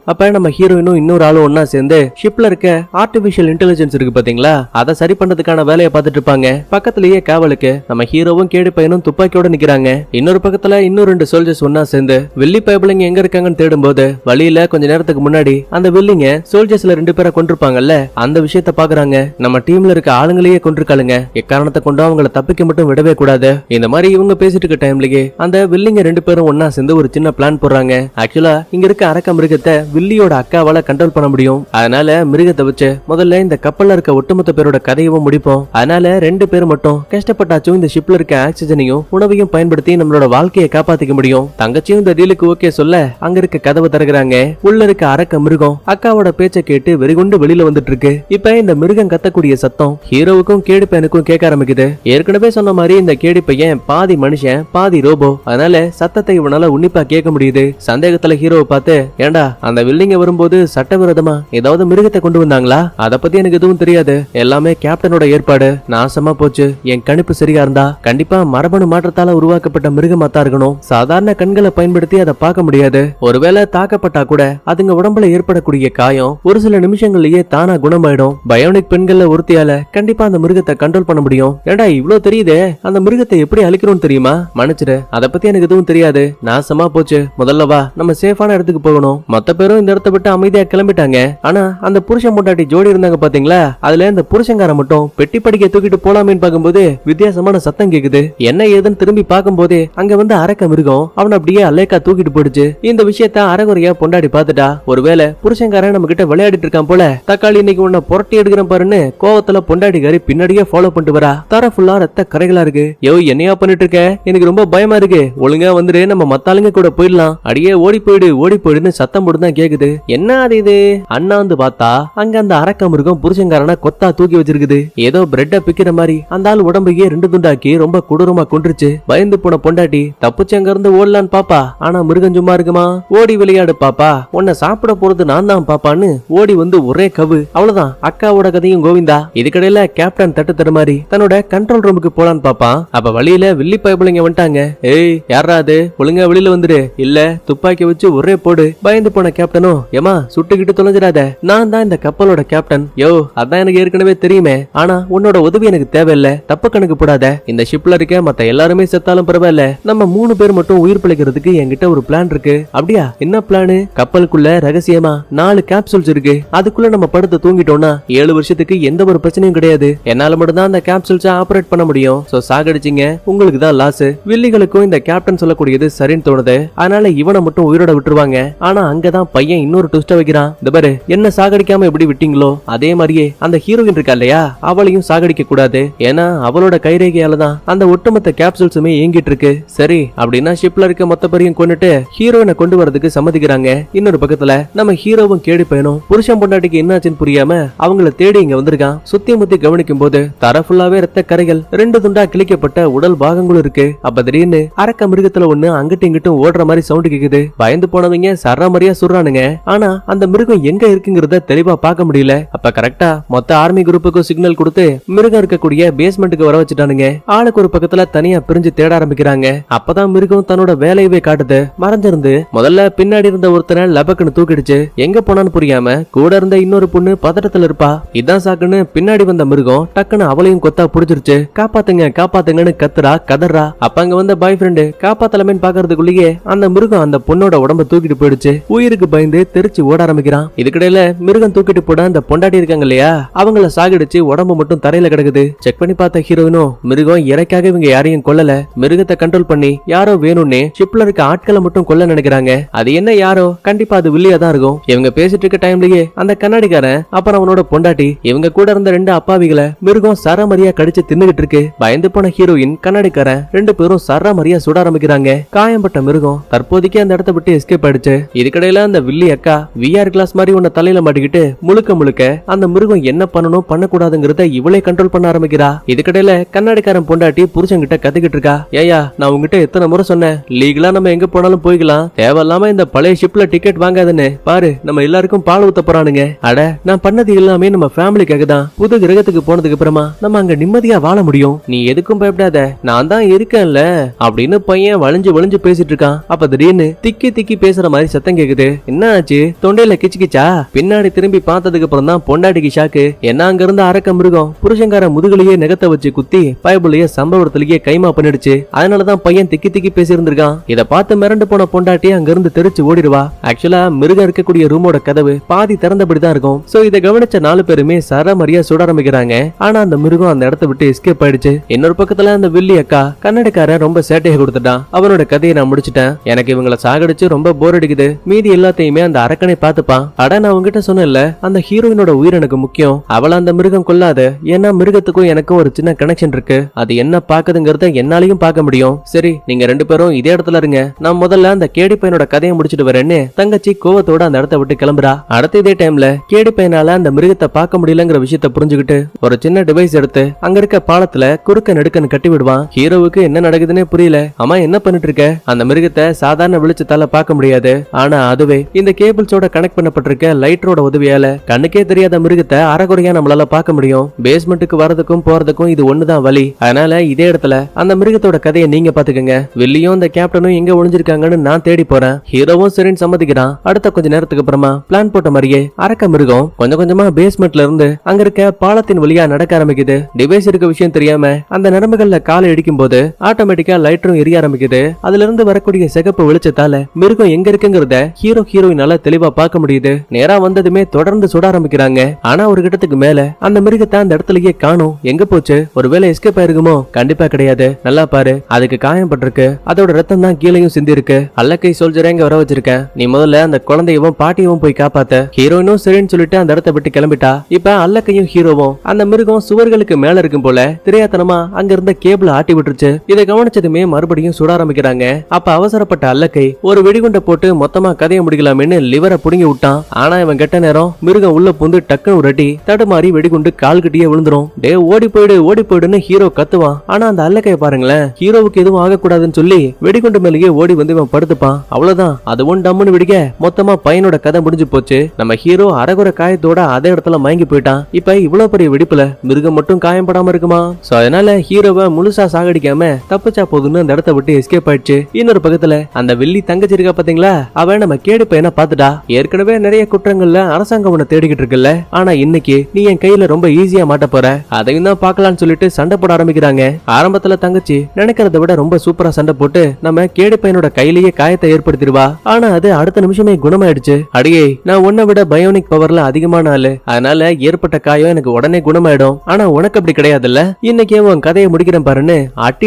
அப்ப நம்ம ஹீரோயினும் இன்னொரு ஆளும் ஒன்னா சேர்ந்து ஷிப்ல இருக்க ஆர்டிபிஷியல் இன்டெலிஜென்ஸ் இருக்கு பாத்தீங்களா, அதை சரி பண்றதுக்கான வேலையை பார்த்துட்டு இருப்பாங்க. பக்கத்திலேயே காவலுக்கு நம்ம ஹீரோவும் கேடு பையனும் துப்பாக்கியோட நிக்கிறாங்க. இன்னொரு பக்கத்துல இன்னும் 2 சோல்ஜர்ஸ் ஒன்னா சேர்ந்து வில்லி பைபிளிங்க எங்க இருக்காங்கன்னு தேடும் போது வழியில கொஞ்ச நேரத்துக்கு முன்னாடி அந்த வில்லிங்க சோல்ஜர்ஸ்ல 2 பேரை கொண்டிருப்பாங்கல்ல, அந்த விஷயத்த பாக்குறாங்க. நம்ம டீம்ல இருக்க ஆளுங்களையே கொண்டிருக்காளுங்க, எக்காரணத்தை கொண்டு அவங்கள தப்பிக்க மட்டும் விடவே கூடாது. இந்த மாதிரி இவங்க பேசிட்டு இருக்க டைம்லயே அந்த வில்லிங்க 2 பேரும் ஒன்னா சேர்ந்து ஒரு சின்ன பிளான் போடுறாங்க. ஆக்சுவலா இங்க இருக்க அரக்க மிருகத்தை வில்லியோட அக்காவால கண்ட்ரோல் பண்ண முடியும். அதனால மிருகத்தை வச்சு முதல்ல இந்த கப்பல்ல இருக்க ஒட்டுமொத்த பேரோட கதையவும் முடிப்போம். அதனால 2 பேர் மட்டும் கஷ்டப்பட்டாச்சும் இந்த ஷிப்ல இருக்க ஆக்சிஜனையும் உணவையும் பயன்படுத்தி நம்மளோட வாழ்க்கையை காப்பாத்திக்க முடியும். தங்கச்சியும் இந்த டீலுக்கு ஓகே சொல்ல அங்க இருக்க கதவை திறக்கிறாங்க. உள்ள இருக்க அரக்க மிருகம் அக்காவோட பேச்சை கேட்டு வெறிகொண்டு வெளியில வந்துட்டு இருக்கு. இப்ப இந்த மிருகம் கத்தக்கூடிய சத்தம் ஹீரோவுக்கும் கேடி பையனுக்கும் கேட்க ஆரம்பிக்குது. ஏற்கனவே சொன்ன மாதிரி இந்த கேடி பையன் பாதி மனுஷன் பாதி ரோபோ, அதனால சத்தத்தை இவனால உன்னிப்பா கேட்க முடியுது. சந்தேகத்துல ஹீரோவை பார்த்து, ஏண்டா அந்த வில்லிங்க வரும்போது சட்டவிரோதமா ஏதாவது மிருகத்தை கொண்டு வந்தாங்களா? அத பத்தி எனக்கு எதுவும் தெரியாது, எல்லாமே கேப்டனோட ஏற்பாடு. நாசமா போச்சு. என் கணிப்பு சரியா இருந்தா கண்டிப்பா மரபணு மாற்றத்தால உருவாக்கப்பட்ட மிருகமா தான் இருக்கணும். சாதாரண கண்களை பயன்படுத்தி அதை பார்க்க முடியாது. ஒருவேளை தாக்கப்பட்டா கூட அதுங்க உடம்புல ஏற்படக்கூடிய காயம் ஒரு சில நிமிஷங்கள்லயே தானா குணமாயிடும். பயோனிக் பெண்கள்ல ஒருத்தியால கண்டிப்பா அந்த மிருகத்தை கண்ட்ரோல் பண்ண முடியும். ஏண்டா இவ்ளோ தெரியுதே, அந்த மிருகத்தை எப்படி அழிக்கிறோம் தெரியுமா? மன்னிச்சிடு, அத பத்தி எனக்கு எதுவும் தெரியாது. நாசமா போச்சு. முதல்ல வா, நம்ம சேஃபான இடத்துக்கு போகணும். மொத்த பேரும் இந்த இடத்தை விட்டு அமைதியா கிளம்பிட்டாங்க. ஆனா அந்த புருஷன் பொண்டாட்டி ஜோடி இருந்தாங்க பாத்தீங்களா, அதுல இந்த புருஷங்கார மட்டும் பெட்டி படிக்க தூக்கிட்டு போலாமேன்னு பார்க்கும்போது வித்தியாசமான சத்தம் கேக்குது. என்ன ஏதுன்னு திரும்பி பார்க்கும்போது அங்க வந்து அரக்க மிருகம் அவன் அப்படியே அலேக்கா தூக்கிட்டு போயிடுச்சு. இந்த விஷயத்த அரைகுறையா பொண்டாடி பாத்துட்டா. ஒருவேளை புருஷங்காரன் நம்ம கிட்ட விளையாடிட்டு இருக்கான் போல, தக்காளி இன்னைக்கு உன்னை புரட்டி எடுக்கிறேன் பாருன்னு கோவத்துல பொண்டாடிக்காரி பின்னாடியே ஃபாலோ பண்ணிட்டு வரா. தர ஃபுல்லா ரத்த கரைகளா இருக்கு. யோ என்னையா பண்ணிட்டு இருக்க? எனக்கு ரொம்ப பயமா இருக்கு. ஒழுங்கா வந்துரு, நம்ம மத்தாளுங்க கூட போயிடலாம். அடியே ஓடி போயிடுன்னு சத்தம் போட்டு தான் கேக்குது. என்ன அது இது? அண்ணா வந்து பார்த்தா அங்க அந்த அரக்க மிருகம் புருஷங்காரனா கொத்தா தூக்கி வச்சிருக்குது. ஏதோ பிரெட்ட பிக்கிற மாதிரி அந்த ஆள் உடம்பையே 2 துண்டாக்கி ரொம்ப கொடூரமா கொன்றுச்சு. பயந்து போன பொண்டாட்டி தப்பிச்சு அங்க இருந்து ஓடலான்னு பாப்பா. ஆனா மிருகம் சும்மா இருக்குமா? ஓடி விளையாடு பாப்பா, உன்னை சாப்பிட போறது நான் தான் பாப்பான்னு ஓடி வந்து ஒரே கவு. அவ்வளவுதான், அக்காவோட கதையும் கோவிந்தா. இதுக்கடையில கேப்டன் தட்டு தர மாதிரி தன்னோட கண்ட்ரோல் ரூமுக்கு போலான்னு பாப்பான். அப்ப வழியில வில்லி பைபிளைங்க வந்துட்டாங்க. ஏய் யாரா அது? ஒழுங்கா வெளியில வந்துரு, இல்ல துப்பாக்கி வச்சு ஒரே போடு. பயந்து போன கேப்டனும், ஏமா சுட்டுக்கிட்டு தொலைஞ்சிடாத, நான் தான் இந்த கப்பலோட கேப்டன். யோ அதான் எனக்கு ஏற்கனவே தெரியுமே, ஆனா உன்னோட உதவி எனக்கு தேவையில்ல. தப்பு கணக்கு போடாத. இந்த ஷிப்ல இருக்க மத்த எல்லாருமே செத்தாலும் பரவாயில்ல, நம்ம 3 பேர் மட்டும் உயிர் பிழைக்கிறதுக்கு என்கிட்ட ஒரு பிளான் இருக்கு. அப்படியா? என்ன பிளானு? கப்பலுக்குள்ள ரகசியமா 4 கேப்சூல்ஸ் இருக்கு. அதுக்குள்ள நம்ம படுத்து தூங்கிட்டோம்னா 7 வருஷத்துக்கு எந்த ஒரு பிரச்சனையும் கிடையாது. என்னால மட்டும் தான் அந்த கேப்சூல்ஸை ஆபரேட் பண்ண முடியும். சோ சாகடிச்சிங்க, உங்களுக்கு தான் லாஸ். வில்லிகளுக்கும் இந்த கேப்டன் சொல்லக்கூடியது சரின்னு தோணுது. அதனால இவனை மட்டும் உயிரோட விட்டுருவாங்க. ஆனா அங்கதான் பையன் இன்னொரு ட்விஸ்ட வைக்கிறான். இந்த பாரு, என்ன சாகடிக்காம எப்படி விட்டீங்களோ அதே மாதிரியே அந்த ஹீரோயின் இருக்கா இல்லையா, அவளையும் சாகடிக்க கூடாது. ஏன்னா அவளோட கைரேகையால தான் அந்த ஒட்டுமொத்த கேப்சூல்ஸுமே இயங்கிட்டு இருக்கு. சரி அப்படின்னா ஷிப்ல இருக்க மொத்த பேரையும் கொண்டுட்டு ஹீரோயினை கொண்டு வரதுக்கு சம்மதிக்கிறாங்க. இன்னொரு பக்கத்துல நம்ம ஹீரோவும் கேடி பையனும் புருஷன் பொண்டாட்டிக்கு என்னாச்சுன்னு புரியாம அவங்கள தேடி இங்க வந்திருக்கான். சுத்தி முத்தி கவனிக்கும் போது தர ஃபுல்லாவே ரத்த கரைகள், 2 துண்டா கிழிக்கப்பட்ட உடல் பாகங்களும் இருக்கு. அப்ப திடீர்னு அரக்க மிருகத்துல ஒண்ணு அங்கிட்டும் இங்கிட்டும் ஓடுற மாதிரி சவுண்ட் கேக்குது. பயந்து போனவங்க சரமாரியா சுடுறானுங்க. ஆனா அந்த மிருகம் எங்க இருக்குங்கிறத தெளிவா பார்க்க முடியல. அப்ப கரெக்டா மொத்த ஆர்மி குரூப்புக்கும் சிக்னல் கொடுத்து மிருகம் இருக்கக்கூடிய பேஸ்மெண்ட்டுக்கு வர வச்சுட்டானுங்க. ஆளுக்கு ஒரு பக்கத்துல தனியா பிரிஞ்சு தேட ஆரம்பிக்கிறாங்க. அப்பதான் மிருகம் தன்னோட வேலையவே காட்டுது. மறைஞ்சிருந்து முதல்ல பின்னாடி இருந்த ஒருத்தனை லபக்குன்னு தூக்கிடுச்சு. எங்க போனான்னு புரியாம கூட இருந்த இன்னொரு பொண்ணு பதட்டத்துல இருப்பா. இதான் சாக்குன்னு பின்னாடி வந்த மிருகம் டக்குன்னு அவளையும் கொத்தா புடிச்சிருச்சு. காப்பாத்துங்கன்னு கத்துறா கதறா. அப்ப அங்க வந்த பாய் ஃப்ரெண்டு காப்பாத்தலமேன்னு பாக்குறதுக்குள்ளேயே அந்த மிருகம் அந்த பொண்ணோட உடம்ப தூக்கிட்டு போயிடுச்சு. உயிருக்கு பயந்து தெரிச்சு ஓட ஆரம்பிக்கிறான். இதுக்கிடையில மிருகம் தூக்கிட்டு போட அந்த பொண்டாட்டி இருக்காங்க இல்லையா, அவங்கள சாகடிச்சு உடம்பு மட்டும் தரையில கிடக்குது. செக் பண்ணி பார்த்த ஹீரோயினும் மிருகம் இறைக்காக இவங்க யாரையும் கொல்லல, மிருகத்தை கண்ட்ரோல் பண்ணி யாரோ வேணும்னே ஷிப்ல இருக்க ஆட்களை மட்டும் கொல்ல நினைக்கிறாங்க. அது என்ன யாரோ, கண்டிப்பா அது வில்லியா தான் இருக்கும். இவங்க பேசிட்டு இருக்க டைம்லயே அந்த கண்ணாடிக்காரன் அப்புறம் அவனோட பொண்டாட்டி இவங்க கூட இருந்த 2 அப்பாவிகளை மிருகம் சரமரியா கடிச்சு தின்னுகிட்டு இருக்கு. பயந்து போன ஹீரோயின் கண்ணாடிக்காரன் 2 பேரும் சரமரியா சுட ஆரம்பிக்கிறாங்க. காயம்பட்ட மிருகம் தற்போதைக்கு அந்த இடத்த விட்டு எஸ்கேப் ஆயிடுச்சு. இதுக்கடையில அந்த வில்லி அக்கா VR கிளாஸ் மாதிரி உன்ன தலையில மாட்டிக்கிட்டு முழுக்க முழுக்க அந்த மிருகம் என்ன பண்ணணும் பண்ணக்கூடாதுங்கிறத இவளே கண்ட்ரோல் பண்ண ஆரம்பிக்கிறா. இதுக்கடையில கண்ணாடிக்காரன் பொண்டாட்டி புருஷன்கிட்ட கத்துக்கிட்டு இருக்கா. ஏயா, நான் உங்ககிட்ட எத்தனை முறை சொன்னேன், லீகலா நம்ம எங்க போனாலும் போய்க்கலாம், தேவையில்லாம இந்த பழைய ஷிப்ல டிக்கெட் வாங்காதுன்னு. பாரு, நம்ம எல்லாருக்கும் பால் ஊத்த போறானுங்க. அட, நான் பண்ணது எல்லாமே நம்ம ஃபேமிலிக்காக தான். புது கிரகத்துக்கு போனதுக்கு அப்புறமா நம்ம அங்க நிம்மதியா வாழ முடியும். நீ எதுக்கும் பயப்படாத, நான் தான் இருக்கேன்ல அப்படின்னு பையன் வளைஞ்சு வளைஞ்சு பேசிட்டு இருக்கான். அப்ப திடீர்னு திக்கி திக்கி பேசுற மாதிரி சத்தம் கேக்குது. என்ன ஆச்சு? தொண்டையில கிச்சு கிச்சா? பின்னாடி திரும்பி பார்த்ததுக்கு அப்புறம் தான் பொண்டாட்டிக்கு ஷாக்கு. என்ன அங்க இருந்த அரக்க மிருகம் புருஷங்கார முதுகுலையே நெகத்தை வச்சு குத்தி பயபுலையே சம்பவத்திலேயே கைமா பண்ணிடுச்சு. அதனாலதான் பையன் திக்கி திக்கி பேசி இருந்திருக்கான். இத பார்த்து மிரண்டு போன பொண்டாட்டி அங்க இருந்து தெரிச்சு ஓடிடுவா. ஆக்சுவலா மிருகம் இருக்கக்கூடிய ரூமோட கதவு பாதி திறந்தபடிதான் இருக்கும். சோ இதை கவனிச்ச 4 பேருமே சரமரியா சுட ஆரம்பிக்கிறாங்க. ஆனா அந்த மிருகம் அந்த இடத்த விட்டு எஸ்கேப் ஆயிடுச்சு. இன்னொரு பக்கத்துல அந்த வில்லி அக்கா கன்னடக்காரன் ரொம்ப சேட்டையை கொடுத்துட்டான். அவனோட கதையை நான் முடிச்சிட்டேன், எனக்கு இவங்களை சாகடிச்சு ரொம்ப போர் அடிக்குது, மீதி எல்லாத்தையுமே அந்த அரக்கனை பார்த்துப்பான். அட, நான் உங்ககிட்ட சொன்னேன்ல, அந்த ஹீரோயினோட உயிர் எனக்கு முக்கியம், அவளை அந்த மிருகம் கொல்லாத. ஏன்னா மிருகத்துக்கும் எனக்கும் ஒரு சின்ன கனெக்ஷன் இருக்கு, அது என்ன பாக்குதுங்கிறத என்னாலையும் பார்க்க முடியும். சரி, நீங்க 2 பேரும் இதே இடத்துல இருங்க, நான் முதல்ல அந்த கேடி பையனோட கதையை முடிச்சிட்டு வரேன்னு தங்கச்சி கோவத்தோட அந்த இடத்த விட்டு கிளம்புறா. அடுத்த இதே டைம்ல கேடி பையனால அந்த மிருகத்தை பார்க்க முடியலங்கிற விஷயத்த புரிஞ்சுக்கிட்டு ஒரு சின்ன டிவைஸ் எடுத்து அங்க இருக்க பாலத்துல குறுக்க நடுக்கன்னு கட்டி விடுவான். ஹீரோவுக்கு என்ன நடக்குதுன்னே புரியல. அம்மா, என்ன பண்ணிட்டு இருக்க? அந்த மிருகத்தை சாதாரண வெளிச்சத்தால பார்க்க முடியாது, ஆனா அதுவே இந்த கேபிள்ஸோட கனெக்ட் பண்ணப்பட்டிருக்க லைட்டரோட உதவியால கண்ணுக்கே தெரியாத மிருகத்தை அரைகுறையா நம்மளால பார்க்க முடியும். பேஸ்மெண்ட்டுக்கு வரதுக்கும் போறதுக்கும் இது ஒண்ணுதான் வழி. அதனால இதே இடத்துல அந்த மிருகத்தோட கதையை நீங்க பாத்துக்கங்க. வில்லியும் இந்த கேப்டனும் எங்க ஒளிஞ்சிருக்காங்கன்னு நான் தேடி போறேன். ஹீரோவும் சரின்னு சம்மதிக்கிறான். அடுத்த கொஞ்ச நேரத்துக்கு அப்புறமா பிளான் போட்ட மாதிரியே அரக்க மிருகம் கொஞ்சம் கொஞ்சமா பேஸ்மெண்ட்ல இருந்து அங்க இருக்க பாலத்தின் வழியா நடக்க ஆரம்பிக்குது. டிவைஸ் இருக்க விஷயம் தெரியாம அந்த நரம்புகள்ல காலை இடிக்கும் போது ஆட்டோமேட்டிக்கா லைட்டரும் எரிய ஆரம்பிக்குது. அதுல இருந்து வரக்கூடிய சிகப்பு வெளிச்சத்தால மிருகம் எங்க இருக்குங்கிறத ஹீரோயினால தெளிவா பார்க்க முடியுது. நேரா வந்ததுமே தொடர்ந்து சுட ஆரம்பிக்கிறாங்க. ஆனா ஒரு கட்டத்துக்கு மேல அந்த மிருகத்தை அந்த இடத்துலயே காணும். எங்க போச்சு? ஒருவேளை எஸ்கேப் ஆயிருக்குமோ? கண்டிப்பா கிடையாது. நல்லா பாரு, அதுக்கு காயம் பட்டிருக்கு, அதோட ரத்தம் தான் கீழையும் சிந்தி இருக்கு. அல்லக்கை சோல்ஜரை இங்க வர வச்சிருக்கேன், நீ முதல்ல அந்த குழந்தையவும் பாட்டியவும் போய் காப்பாத்த. ஹீரோயினும் சரின்னு சொல்லிட்டு அந்த இடத்தை விட்டு கிளம்பிட்டா. இப்ப அல்லக்கையும் ஹீரோவும் அந்த மிருகம் சுவர்களுக்கு மேல இருக்கும் போல தெரியாதனமா அங்க இருந்த கேபிள் ஆட்டி விட்டுருச்சு. இதை கவனிச்சதுமே மறுபடியும் சுட ஆரம்பிக்கிறாங்க. அப்ப அவசரப்பட்ட அல்லக்கை ஒரு வெடிகுண்டை போட்டு மொத்தமா கதையை முடிக்கலாம்னு லிவரை புடுங்கி விட்டான். ஆனா இவன் கெட்ட நேரம் மிருகம் உள்ள புந்து டக்குன்னு உரட்டி தடுமாறி வெடிகுண்டு கால்கிட்டயே விழுந்துரும். டே, ஓடி போயிடுன்னு ஹீரோ கத்துவான். ஆனா அந்த அல்லக்கைய பாருங்களேன், ஹீரோவுக்கு எதுவும் ஆகக்கூடாதுன்னு சொல்லி வெடிகுண்டு மேலேயே ஓடி வந்து இவன் படுத்துப்பான். அவ்வளவுதான், அதுவும் டம்முன்னு வெடிக்க மொத்தமா பையனோட கதை முடிஞ்சு போச்சு. நம்ம ஹீரோ அரகுற காயத்தோட அதே இடத்துல மயங்கி போயிட்டான். இப்ப இவ்வளவு பெரிய வெடிப்புல மிருகம் மட்டும் காயம் படாம இருக்குமா? சோ அதனால ஹீரோவை முழுசா சாகடிக்காம தப்பிச்சா போதுன்னு அந்த இடத்த விட்டு எஸ்கேப் ஆயிடுச்சு. இன்னொரு பக்கத்துல அந்த வெள்ளி தங்கச்சி இருக்கா பாத்தீங்களா, அவன் நம்ம கேடி பையனை பாத்துட்டா. ஏற்கனவே நிறைய குற்றங்கள்ல அரசாங்கம் உன்னை தேடிக்கிட்டு இருக்குல்ல, ஆனா இன்னைக்கு நீ என் கையில ரொம்ப ஈஸியா மாட்ட போற, அதையும் தான் பாக்கலாம்னு சொல்லிட்டு சண்டை போட ஆரம்பிக்கிறாங்க. ஆரம்பத்துல தங்கச்சி நினைக்கிறத விட ரொம்ப சூப்பரா சண்டை போட்டு நம்ம கேடி பையனோட கையிலேயே காயத்தை ஏற்படுத்திடுவா. ஆனா அது அடுத்த நிமிஷமே குணமாயிடுச்சு. அடியே, நான் உன்னை விட பயோனிக் பவர்ல அதிகமான ஆளு, அதனால ஏற்பட்ட காயம் எனக்கு உடனே குணமாயிடும். ஆனா உனக்கு அப்படி கிடையாதுல்ல, இன்னைக்கு உன் கதையை முடிக்கிறேன் பாருன்னு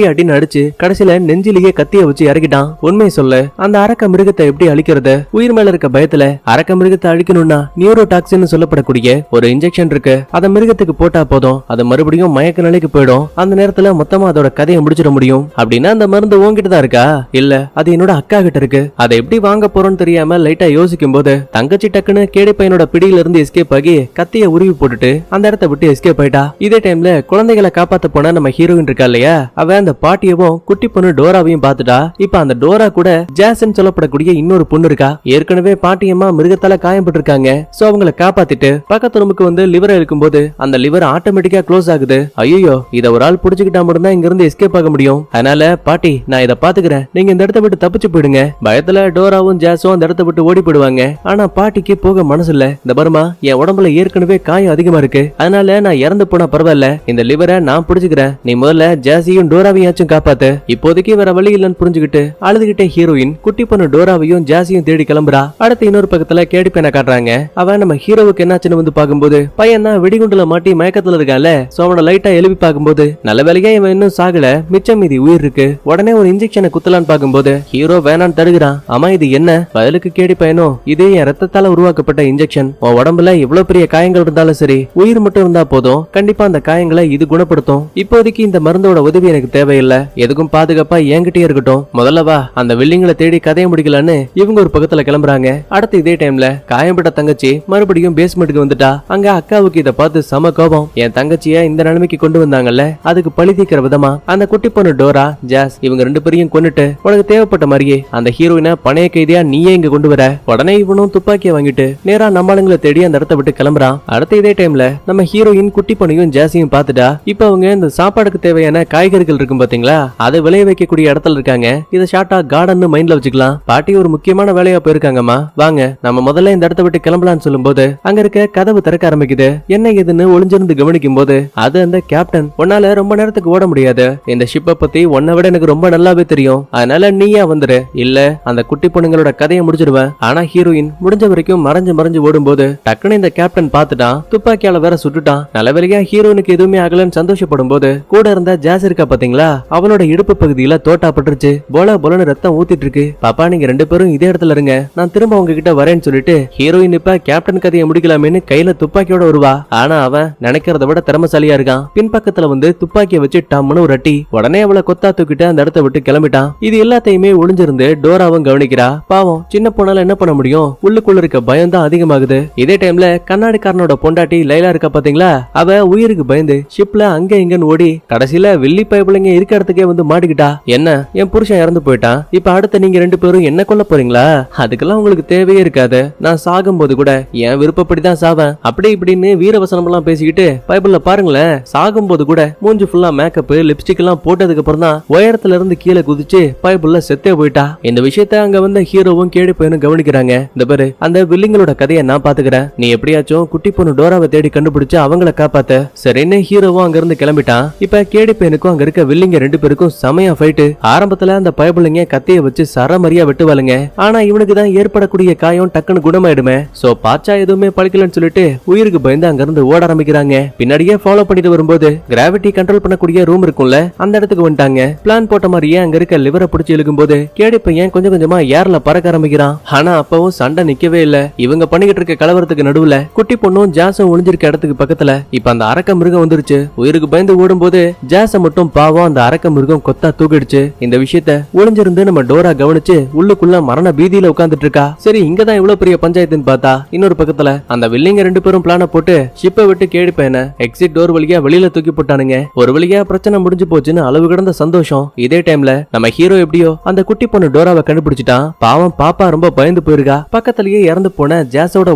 அடின்னு அடிச்சு கடைசியில நெஞ்சிலேயே கத்திய வச்சு இறக்கிட்டான். உண்மையை சொல்லு, அந்த அரக்க மிருகத்தை எப்படி அழிக்கிறது? உயிர் மேல இருக்க பயத்துல அரக்க மிருகத்தை அழிக்கணும்னா நியூரோடாக்சின் சொல்லப்படக்கூடிய ஒரு இன்ஜெக்ஷன் இருக்கு, அதை மிருகத்துக்கு போட்டா போதும், அது மறுபடியும் மயக்க நிலைக்கு போயிடும். அந்த நேரத்துல மொத்தமா அதோட கதையை முடிச்சிட முடியும். அப்படின்னா அந்த மருந்து உன்கிட்ட தான் இருக்கா? இல்ல, அது என்னோட அக்கா கிட்ட இருக்கு. அதை எப்படி வாங்க போறோம்னு தெரியாம லைட்டா யோசிக்கும் போது தங்கச்சி டக்குன்னு கேடி பையனோட பிடியில இருந்து எஸ்கேப் ஆகி கத்திய உருவி போட்டுட்டு அந்த இடத்த விட்டு எஸ்கேப் ஆயிட்டா. இதே டைம்ல குழந்தைகளை காப்பாத்த போன நம்ம ஹீரோயின் இருக்கா இல்லையா, அவ அந்த பாட்டியவும் குட்டி பொண்ணு டோராவையும் பாத்துட்டா. இப்ப அந்த டோரா கூட ஜாசன் சொல்லப்படக்கூடிய இன்னொரு பொண்ணு இருக்கா. ஏற்கனவே பாட்டியம்மா மிருகத்தால காயப்பட்டு இருக்காங்க. சோ அவங்களை காப்பாத்திட்டு பக்கத்து ரூமுக்கு வந்து லிவரை இருக்கும் போது அந்த லிவர் ஆட்டோமேட்டிக்கா க்ளோஸ் ஆகுது. ஐயோ, இத ஒரு ஆள் புடிச்சுக்கிட்டா மட்டும்தான் இங்க இருந்து எஸ்கேப் ஆக முடியும். அதனால பாட்டி, நான் இதை பாத்துக்கிறேன், நீங்க இந்த இடத்த விட்டு தப்பிச்சு போயிடுங்க. பயத்துல டோராவும் ஜாஸும் அந்த இடத்த விட்டு ஓடி போயிடுவாங்க. ஆனா பாட்டிக்கு போக மனசு இல்ல. இந்த பர்மா, என் உடம்புல ஏற்கனவே காயம் அதிகமா இருக்கு, அதனால நான் இறந்து போனா பரவாயில்ல, இந்த லிவரை நான் புடிச்சுக்கிறேன், நீ முதல்ல ஜாஸியும் டோராவையாச்சும் காப்பாத்து. இப்போதைக்கு வேற வழி இல்லன்னு புரிஞ்சுக்கிட்டு அழுதுகிட்டே ஹீரோயின் குட்டி பொண்ணு டோராவையும் ஜாஸியும் தேடி கிளம்புறா. அடுத்து இன்னொரு பக்கத்துல கேடி பையனை காட்டுறாங்க. அவன் நம்ம ஹீரோவுக்கு என்னாச்சுன்னு வந்து பாக்கும்போது பையன் தான் வெடிகுண்டுல மாட்டி மயக்கத்துல இருக்கான்ல. சோ அவனை லைட்டா எழுப்பி பாக்கும்போது நல்ல வேலையா இவன் இன்னும் சாகல, மிச்சம் மீதி உயிர் இருக்கு. உடனே ஒரு இன்ஜெக்ஷனை குத்தலான்னு பாக்கும்போது ஹீரோ வேணான்னு தடுக்கிறான். ஆமா, இது என்ன? பதிலுக்கு கேடி பையனும், இது என் ரத்தத்தால உருவாக்கப்பட்ட இன்ஜெக்ஷன், உன் உடம்புல எவ்வளவு பெரிய காயங்கள் இருந்தாலும் சரி, உயிர் மட்டும் இருந்தா போதும், கண்டிப்பா அந்த காயங்களை இது குணப்படுத்தும். இப்போதைக்கு இந்த மருந்தோட உதவி எனக்கு தேவையில்லை, எதுக்கும் பாதுகாப்பா என்கிட்டயே இருக்கட்டும். முதல்ல வா, அந்த வில்லிங்களை தேடி தேடி கதையை முடிக்கலான்னு இவங்க ஒரு பக்கத்துல கிளம்புறாங்க. அடுத்து இதே டைம்ல காயம்பட்ட தங்கச்சி மறுபடியும் பேஸ்மெண்ட்டுக்கு வந்துட்டா. அங்க அக்காவுக்கு இத பார்த்து சம கோபம். என் தங்கச்சிய இந்த நிலைமைக்கு கொண்டு வந்தாங்கல்ல, அதுக்கு பழி தீர்க்கிற விதமா அந்த குட்டி பொண்ணு டோரா, ஜாஸ் இவங்க 2 பேரையும் கொன்னுட்டு உனக்கு தேவைப்பட்ட மாதிரியே அந்த ஹீரோயினை பணைய கைதியா நீயே இங்க கொண்டு வர. உடனே இவனும் துப்பாக்கியை வாங்கிட்டு நேரா நம்மளுங்களை தேடி அந்த இடத்த விட்டு கிளம்புறான். அடுத்த இதே டைம்ல நம்ம ஹீரோயின் குட்டி பொண்ணையும் ஜாஸையும் பார்த்துட்டா. இப்ப அவங்க இந்த சாப்பாடுக்கு தேவையான காய்கறிகள் இருக்கும் பாத்தீங்களா, அதை விளைய வைக்கக்கூடிய இடத்துல இருக்காங்க. இதை ஷார்ட்டா கார்டன் மைண்ட்ல வச்சுக்கலாம். பாட்டி ஒரு முக்கியமான வேலையா போயிருக்காங்கம்மா, வாங்க நம்ம முதல்ல இந்த இடத்த விட்டு கிளம்பலாம்னு சொல்லும் போது அங்க இருக்க கதவு திறக்க ஆரம்பிக்குது. என்ன ஏதுன்னு ஒளிஞ்சிருந்து கவனிக்கும் போது அது அந்த கேப்டன். உன்னால ரொம்ப நேரத்துக்கு ஓட முடியாது, இந்த ஷிப்பை பத்தி உன்னை விட எனக்கு ரொம்ப நல்லாவே தெரியும், அதனால நீயா வந்துரு, இல்ல அந்த குட்டி பொண்ணுங்களோட கதையை முடிச்சிடுவேன். ஆனா ஹீரோயின் முடிஞ்ச வரைக்கும் மறைஞ்சு மறைஞ்சு ஓடும் போது டக்குன்னு இந்த கேப்டன் பாத்துட்டான். துப்பாக்கியால வேற சுட்டுட்டான். நல்லவேளையா ஹீரோயினுக்கு எதுவுமே ஆகலன்னு சந்தோஷப்படும் போது கூட இருந்த ஜாஸ் இருக்கா பாத்தீங்களா, அவளோட இடுப்பு பகுதியில தோட்டா பட்டுருச்சு. போல போலன்னு ரத்தம் ஊத்திட்டு இருக்கு. பாப்பா நீங்க 2 பேரும் இதே இடத்துல இருங்க, நான் திரும்ப உங்ககிட்ட வரேன்னு சொல்லிட்டு ஹீரோயின் இப்ப கேப்டன் கதையை முடிக்கலாமேன்னு கையில துப்பாக்கியோட வருவா. ஆனா அவன் நினைக்கிறத விட திறமசாலியா இருக்கான். பின்பக்கத்துல வந்து துப்பாக்கியை வச்சு டம்னு ஒரு அட்டி. உடனே அவளை கொத்தா தூக்கிட்டு அந்த இடத்த விட்டு கிளம்பிட்டான். இது எல்லாத்தையுமே ஒளிஞ்சிருந்து டோராவும் கவனிக்கிறா. பாவம் சின்ன பொண்ணால என்ன பண்ண முடியும், உள்ளுக்குள்ள இருக்க பயம் தான் அதிகமாகுது. இதே டைம்ல கண்ணாடிக்காரனோட பொண்டாட்டி லைலா இருக்கா பாத்தீங்களா, அவ உயிருக்கு பயந்து ஷிப்ல அங்க இங்கன்னு ஓடி கடைசியில வெள்ளி பைபிளைங்க இருக்க இடத்துக்கே வந்து மாட்டிக்கிட்டா. என்ன என் புருஷன் இறந்து போயிட்டான், இப்ப அடுத்து நீங்க 2 பேரும் என்ன கொல்ல போறீங்களா, அதுக்கெல்லாம் உங்களுக்கு தேவையே இருக்காது, நான் சாகும் போது கூட என் விருப்பப்படிதான் சாவேன், அப்படி இப்படின்னு வீரவசனம் எல்லாம் பேசிக்கிட்டு பைபிள்ல பாருங்களேன், சாகும் போது கூட மூஞ்சி ஃபுல்லா மேக்கப் லிப்ஸ்டிக் எல்லாம் போட்டதுக்கு அப்புறம் தான் உயரத்துல இருந்து கீழே குதிச்சு பைபிள்ல செத்தே போயிட்டா. இந்த விஷயத்த அங்க வந்த ஹீரோவும் கேடி பையனும் கவனிக்கிறாங்க. இந்த பேரு அந்த வில்லிங்களோட கதையை நான் பாத்துக்கிறேன், நீ எப்படியாச்சும் குட்டி பொண்ணு டோராவை தேடி கண்டுபிடிச்சு அவங்கள காப்பாத்த. சரின்னு ஹீரோவும் அங்க இருந்து கிளம்பிட்டான். இப்ப கேடி பையனுக்கும் அங்க இருக்க வில்லிங்க 2 பேருக்கும் சமயா ஃபைட். ஆரம்பத்துல அந்த பைபிள்ங்க கத்திய வச்சு சரமரியா வெட்டுவாளுங்க. ஆனா இவனுக்கு தான் ஏற்படக்கூடிய காயம் டக்குன்னு குணமாயிடுமே. சோ பாச்சா எதுவுமே பழிக்கலன்னு சொல்லிட்டு உயிருக்கு பயந்து அங்க இருந்து ஓட ஆரம்பிக்கிறாங்க. பின்னாடியே ஃபாலோ பண்ணிட்டு வரும்போது கிராவிட்டி கண்ட்ரோல் பண்ணக்கூடிய ரூம் இருக்கும்ல, அந்த இடத்துக்கு வந்துட்டாங்க. பிளான் போட்ட மாதிரியே அங்க இருக்க லிவரை பிடிச்சி இழுக்கும் போது கேடி பையன் கொஞ்சம் கொஞ்சமா ஏர்ல பறக்க ஆரம்பிக்கிறான். ஆனா அப்பவும் சண்டை நிக்கவே இல்ல. இவங்க பண்ணிக்கிட்டு இருக்க கலவரத்துக்கு நடுவுல குட்டி பொண்ணும் ஜாஸும் ஒளிஞ்சிருக்க இடத்துக்கு பக்கத்துல இப்ப அந்த அரக்க மிருகம் வந்துருச்சு. உயிருக்கு பயந்து ஓடும் போது ஜாஸ மட்டும் பாவம் அந்த அரக்க மிருகம் கொத்தா தூக்கிடுச்சு. இந்த விஷயத்த ஒளிஞ்சிருந்து நம்ம டோரா கவனிச்சு உள்ளுக்குள்ள மரண பீதியில உட்கார்ந்துட்டு இருக்கா. சரி இங்கதான் இவ்வளவு பெரிய பஞ்சாயத்துன்னு பார்த்தா இன்னொரு பக்கத்துல அந்த வில்லிங்க 2 பேரும் பிளான போட்டு ஷிப்பை விட்டு கேடி பையனை எக்ஸிட் டோர் வழியா வெளியில தூக்கி போட்டானுங்க. ஒரு வழியா பிரச்சனை முடிஞ்சு போச்சுன்னு அளவு கடந்த சந்தோஷம். இதே டைம்ல நம்ம ஹீரோ எப்படியோ அந்த குட்டி பொண்ணு டோராவை கண்டுபிடிச்சிட்டான். பாவம் பாப்பா ரொம்ப பயந்து போயிருக்கா. பக்கத்திலேயே இறந்து போன ஜாஸோட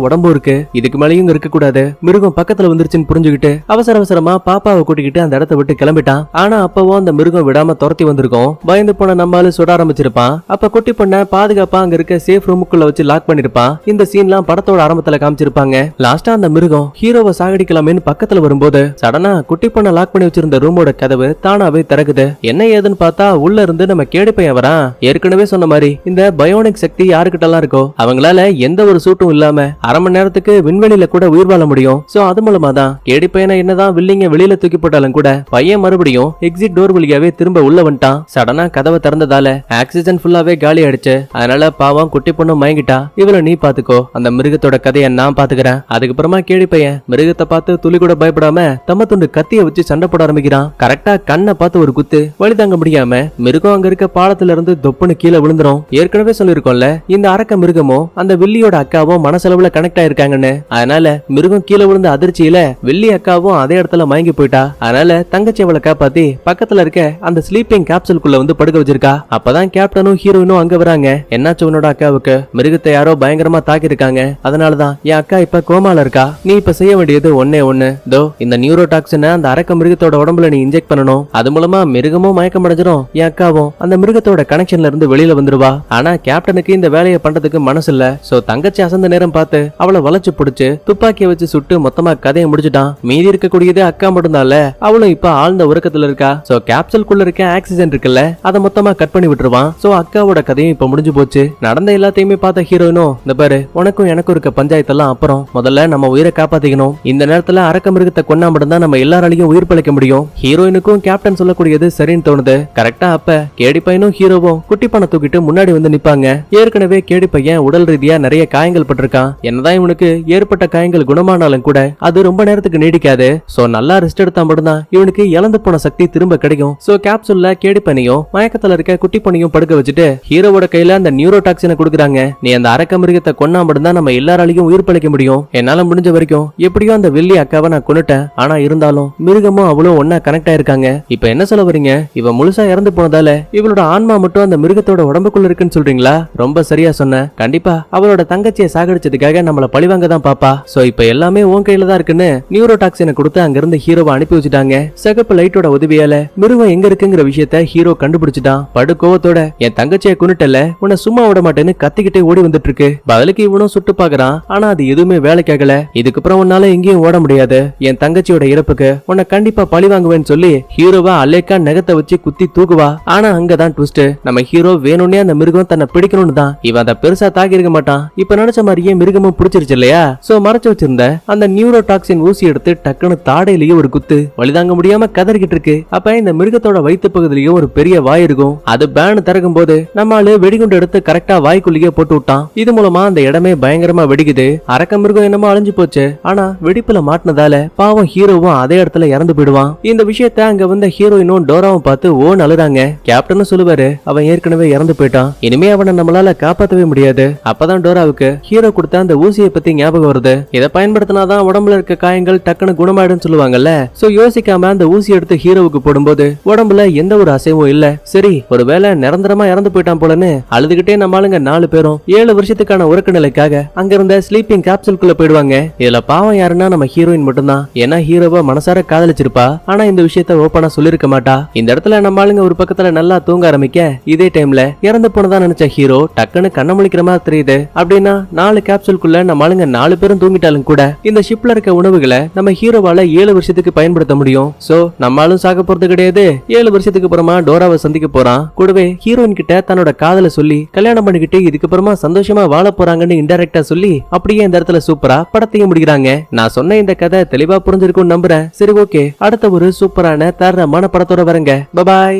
உடம்பு இருக்கு, இதுக்கு மேலேயும் இருக்க கூடாது, மிருகம் பக்கத்துல வந்துருச்சுன்னு புரிஞ்சுக்கிட்டு அவசர அவசரமா பாப்பாவை கூட்டிக்கிட்டு அந்த இடத்தை விட்டு கிளம்பிட்டான். ஆனா அப்பவும் அந்த மிருகம் விடாம துரத்தி வந்திருக்கும். பயந்து போன நம்மால சுட ஆரம்பிச்சிருப்பான். அப்ப குட்டி பொண்ண பாதுகாப்பா அங்க இருக்க சேஃப் ரூமுக்குள்ள வச்சு லாக் பண்ணிருப்பான். இந்த சீன்லாம் படத்தோட ஆரம்பத்துல காமிச்சிருப்பாங்க. லாஸ்டா அந்த மிருகம் ஹீரோவை சாகடிக்கலாமேன்னு பக்கத்துல வரும்போது சடனா குட்டி பொண்ண லாக் பண்ணி வச்சிருந்த ரூமோட கதவு தானாவே திறக்குது. என்ன ஏதுன்னு பார்த்தா உள்ள இருந்து நம்ம கேடி பையன் வரான். ஏற்கனவே சொன்ன மாதிரி இந்த பயோனிக் சக்தி யாருக்கிட்ட எல்லாம் இருக்கோ அவங்களால எந்த ஒரு சூட்டும் இல்லாம அரை மணி நேரத்துக்கு விண்வெளியில கூட உயிர் வாழ முடியும். சோ அது மூலமா தான் கேடி பையனை என்னதான் வில்லிங்க வெளியில தூக்கி போட்டாலும் கூட பையன் மறுபடியும் எக்ஸிட் டோர் வழியாவே திரும்ப உள்ள வந்துட்டான். சடனா கதவை திறந்ததால ஆக்சிஜன் ஃபுல்லாவே காலி ஆயிடுச்சு. அதனால பாவம் குட்டி பொண்ணு மயங்கிட்டா. இவள நீ பாத்துக்கோ, அந்த மிருகத்தோட கதையை நான் பாத்துக்கிறேன். அதுக்கப்புறமா கேடி பையன் மிருகத்தை பார்த்து துளி கூட பயப்படாம தம்ம துண்டு கத்திய வச்சு சண்டை போட ஆரம்பிக்கிறான். கரெக்டா கண்ணை பார்த்து ஒரு குத்து, வழி தாங்க முடியாம மிருகம் அங்க இருக்க பாலத்துல இருந்து தொப்புன்னு கீழே விழுந்துரும். ஏற்கனவே சொல்லிருக்கோம்ல இந்த அரக்க மிருகமும் அந்த வில்லியோட அக்காவும் மனசளவுல கனெக்ட் ஆயிருக்காங்கன்னு. அதனால மிருகம் கீழே விழுந்த அதிர்ச்சியில வில்லி அக்காவும் அதே இடத்துல மயங்கி போயிட்டா. அதனால தங்கச்சி அவளை காப்பாத்தி பக்கத்துல இருக்க அந்த ஸ்லீப்பிங் கேப்சூலுக்குள்ள வந்து படுக்க வச்சிருக்கா. அப்பதான் கேப்டனும் ஹீரோயினும் அங்க வராங்க. என்னாச்சு உன்னோட அக்காவுக்கு, மிருகத்தை யாரோ பயங்கரமா தாக்கி இருக்காங்க, அதனாலதான் என் அக்கா இப்ப கோமால இருக்கா, நீ இப்ப செய்ய வேண்டியது ஒன்னே ஒண்ணு, தோ இந்த நியூரோடாக்சினை அந்த அரக்க மிருகத்தோட உடம்புல நீ இன்ஜெக்ட் பண்ணணும். அது மூலமா மிருகமும் மயக்கம் அடைஞ்சிரும், என் அக்காவும் அந்த மிருகத்தோட கனெக்ஷன்ல இருந்து வெளியில வந்துருவா. ஆனா கேப்டனுக்கு இந்த வேலையை பண்றதுக்கு மனசு இல்ல. சோ தங்கச்சி அசந்த நேரம் பார்த்து அவளை வளைச்சு பிடிச்சு துப்பாக்கியை வச்சு சுட்டு மொத்தமா கதையை முடிச்சுட்டான். மீதி இருக்கக்கூடியது அக்கா மட்டும்தான்ல, அவளும் இப்ப ஆழ்ந்த உறக்கத்துல இருக்கா. சோ கேப்சூல்குள்ள இருக்க ஆக்சிஜன் இருக்குல்ல, அதை மொத்தமா கட் பண்ணி விட்டுருவான். சோ அக்காவோட கதையும் இப்ப முடிஞ்சு போச்சு. நடந்த எல்லாத்தையுமே பார்த்த ஹீரோயினும் இந்த பாரு உனக்கும் எனக்கும் இருக்க பஞ்சாயத்தெல்லாம் அப்புறம், முதல்ல நம்ம உயிரை காப்பாத்திக்கணும். இந்த நேரத்துல அரக்க மிருகத்தை கொன்னா மட்டும்தான் நம்ம எல்லாராலையும் உயிர் பழைக்க முடியும். ஹீரோயினுக்கும் கேப்டன் சொல்லக்கூடியது சரின்னு தோணுது. கரெக்டா அப்ப கேடி பையனும் ஹீரோவும் குட்டி பணம் தூக்கிட்டு முன்னாடி வந்து நிப்பாங்க. ஏற்கனவே கேடி பையன் உடல் ரீதியா நிறைய காயங்கள் பட்டிருக்கான். என்னதான் இவனுக்கு ஏற்பட்ட காயங்கள் குணமானாலும் கூட அது ரொம்ப நேரத்துக்கு நீடிக்காது. சோ நல்லா ரெஸ்ட் எடுத்தா மட்டும்தான் இவனுக்கு இழந்து போன சக்தி திரும்ப கிடைக்கும். சோ கேப்சூல்ல கேடி பையனையும் மயக்கத்துல இருக்க குட்டி பையனையும் படுக்க வச்சுட்டு ஹீரோவோட கையில அந்த நியூரோடாக்சினை கொடுக்குறாங்க. நீ அந்த அரக்க மிருகத்தை கொன்னா மட்டும்தான் நம்ம எல்லாராலையும் உயிர் பழைக்க முடியும். என்னால முடிஞ்ச வரைக்கும் எப்படியோ அந்த வெள்ளி அக்காவை நான் கொன்னுட்டேன். ஆனா இருந்தாலும் மிருகமும் அவ்வளவு ஒன்னா கனெக்ட் ஆயிருக்காங்க. இப்ப என்ன சொல்ல வரீங்க? இவ முழுசா இறந்து போனதால இவளோட ஆன்மா மட்டும் அந்த மிருகத்தோட உடம்புக்குள்ள இருக்குன்னு சொல்றீங்களா? ரொம்ப சரியா சொன்ன. கண்டிப்பா அவளோட தங்கச்சியை சாகடிச்சதுக்காக நம்மள பழிவாங்க தான் பாப்பா. சோ இப்ப எல்லாமே உன் கையில தான் இருக்குன்னு நியூரோடாக்சினை கொடுத்து அங்க இருந்து ஹீரோவை அனுப்பி வச்சுட்டாங்க. சிகப்பு லைட்டோட உதவியால மிருகம் எங்க இருக்குங்கிற விஷயத்த ஹீரோ கண்டுபிடிச்சிட்டான். படு கோவத்தோட என் தங்கச்சியை கொன்னுட்டல, உன்னை சும்மா விட மாட்டேன்னு கத்திக்கிட்டே ஓடி வந்துட்டு இருக்கு. பதிலுக்கு இவனும் சுட்டு பாக்குறான். ஆனா அது எதுவுமே வேலைக்காகல. இதுக்கப்புறம் உன்னால எங்கேயும் ஓட முடியாது. என் தங்கச்சியோட இறப்புக்கு உன்னை கண்டிப்பா பழி வாங்குவேன்னு சொல்லி ஹீரோவா அலேக்கா நகத்தை வச்சு குத்தி தூக்குவா. ஆனா அங்கதான் ட்விஸ்ட். நம்ம ஹீரோ வேணும்னே அந்த மிருகம் தன்னை பிடிக்கணும்னு தான். இவன் அதை பெருசா தாக்கி இருக்க மாட்டான். இப்ப நினைச்ச மாதிரியே மிருகமும் பிடிச்சிருச்சு இல்லையா? சோ மறைச்சு வச்சிருந்த அந்த நியூரோடாக்சின் ஊசி எடுத்து டக்குன்னு தாடையிலேயே ஒரு குத்து. வலிதாங்க முடியாம கதறிக்கிட்டு இருக்கு. அப்ப இந்த மிருகத்தோட வயிற்று பகுதியிலேயே ஒரு பெரிய வாய் இருக்கும். அது பேன் திறக்கும் போது நம்மால வெடிகுண்டு எடுத்து கரெக்டா வாய்க்குள்ளேயே போட்டு விட்டான். இது மூலமா அந்த இடமே பயங்கரமா வெடிக்குது. அரக்க மிருகம் என்னமோ அழிஞ்சு போச்சு. ஆனா வெடிப்புல மாட்டினதால பாவம் ஹீரோவும் அதே இடத்துல இறந்து போயிடுவான். இந்த விஷயத்த அங்க வந்த ஹீரோயினும் டோராவும் பார்த்து ஓன்னு அழுறாங்க. கேப்டனும் சொல்லுவாரு, அவன் ஏற்கனவே இறந்து போயிட்டான். இனிமே அவனை நம்மளால காப்பாத்தவே முடியாது. அப்பதான் டோராவுக்கு ஹீரோ கொடுத்த அந்த ஊசியை பத்தி ஞாபகம் வருது. இதை பயன்படுத்தினாதான் உடம்புல இருக்க காயங்கள் டக்குன்னு குணமாயிடுன்னு சொல்லுவாங்கல்ல. சோ யோசிக்காம அந்த ஊசி எடுத்து ஹீரோவுக்கு போடும்போது உடம்புல எந்த ஒரு அசைவும் இல்ல. சரி ஒருவேளை நிரந்தரமா இறந்து போயிட்டான் போலன்னு அழுதுகிட்டே நம்ம ஆளுங்க 4 பேரும் 7 வருஷத்துக்கான உறக்க நிலைக்காக அங்க இருந்த ஸ்லீப்பிங் கேப்சூல்குள்ள போயிடுவாங்க. இதுல பாவம் யாருன்னா நம்ம ஹீரோயின் மட்டும்தான். ஏன்னா ஹீரோவை மனசார காதலிச்சிருப்பா. ஆனா இந்த விஷயத்த ஓப்பனா சொல்லிருக்க மாட்டா. இந்த இடத்துல நம்ம ஆளுங்க ஒரு பக்கத்துல நல்லா தூங்க ஆரம்பிக்க இதே டைம்ல இறந்து போனதா நினைச்ச ஹீரோ டக்குன்னு கண்ண முழிக்கிற மாதிரி தெரியுது. அப்படின்னா 4 கேப்சூல்குள்ள நம்ம ஆளுங்க 4 பேரும் தூங்கிட்டாலும் கூட இந்த ஷிப்ல இருக்க உணவுகளை நம்ம ஹீரோவால 7 வருஷத்துக்கு பயன்படுத்த முடியும். சோ நம்மளும் சாக போறது கிடையாது. 7 வருஷத்துக்கு அப்புறமா டோராவை சந்திக்க போறான். கூடவே ஹீரோயின் கிட்ட தன்னோட காதல சொல்லி கல்யாணம் பண்ணிக்கிட்டு இதுக்கப்புறமா சந்தோஷமா வாழ போறாங்கன்னு இன்டைரக்டா சொல்லி அப்படியே இந்த இடத்துல சூப்பரா படத்தையும் முடிக்கிறாங்க. நான் சொன்ன இந்த கதை தெளிவா புரிஞ்சிருக்கும்னு நம்புறேன். சரி ஓகே, அடுத்த ஒரு சூப்பரான தரமான படத்தோட வரங்க. பை.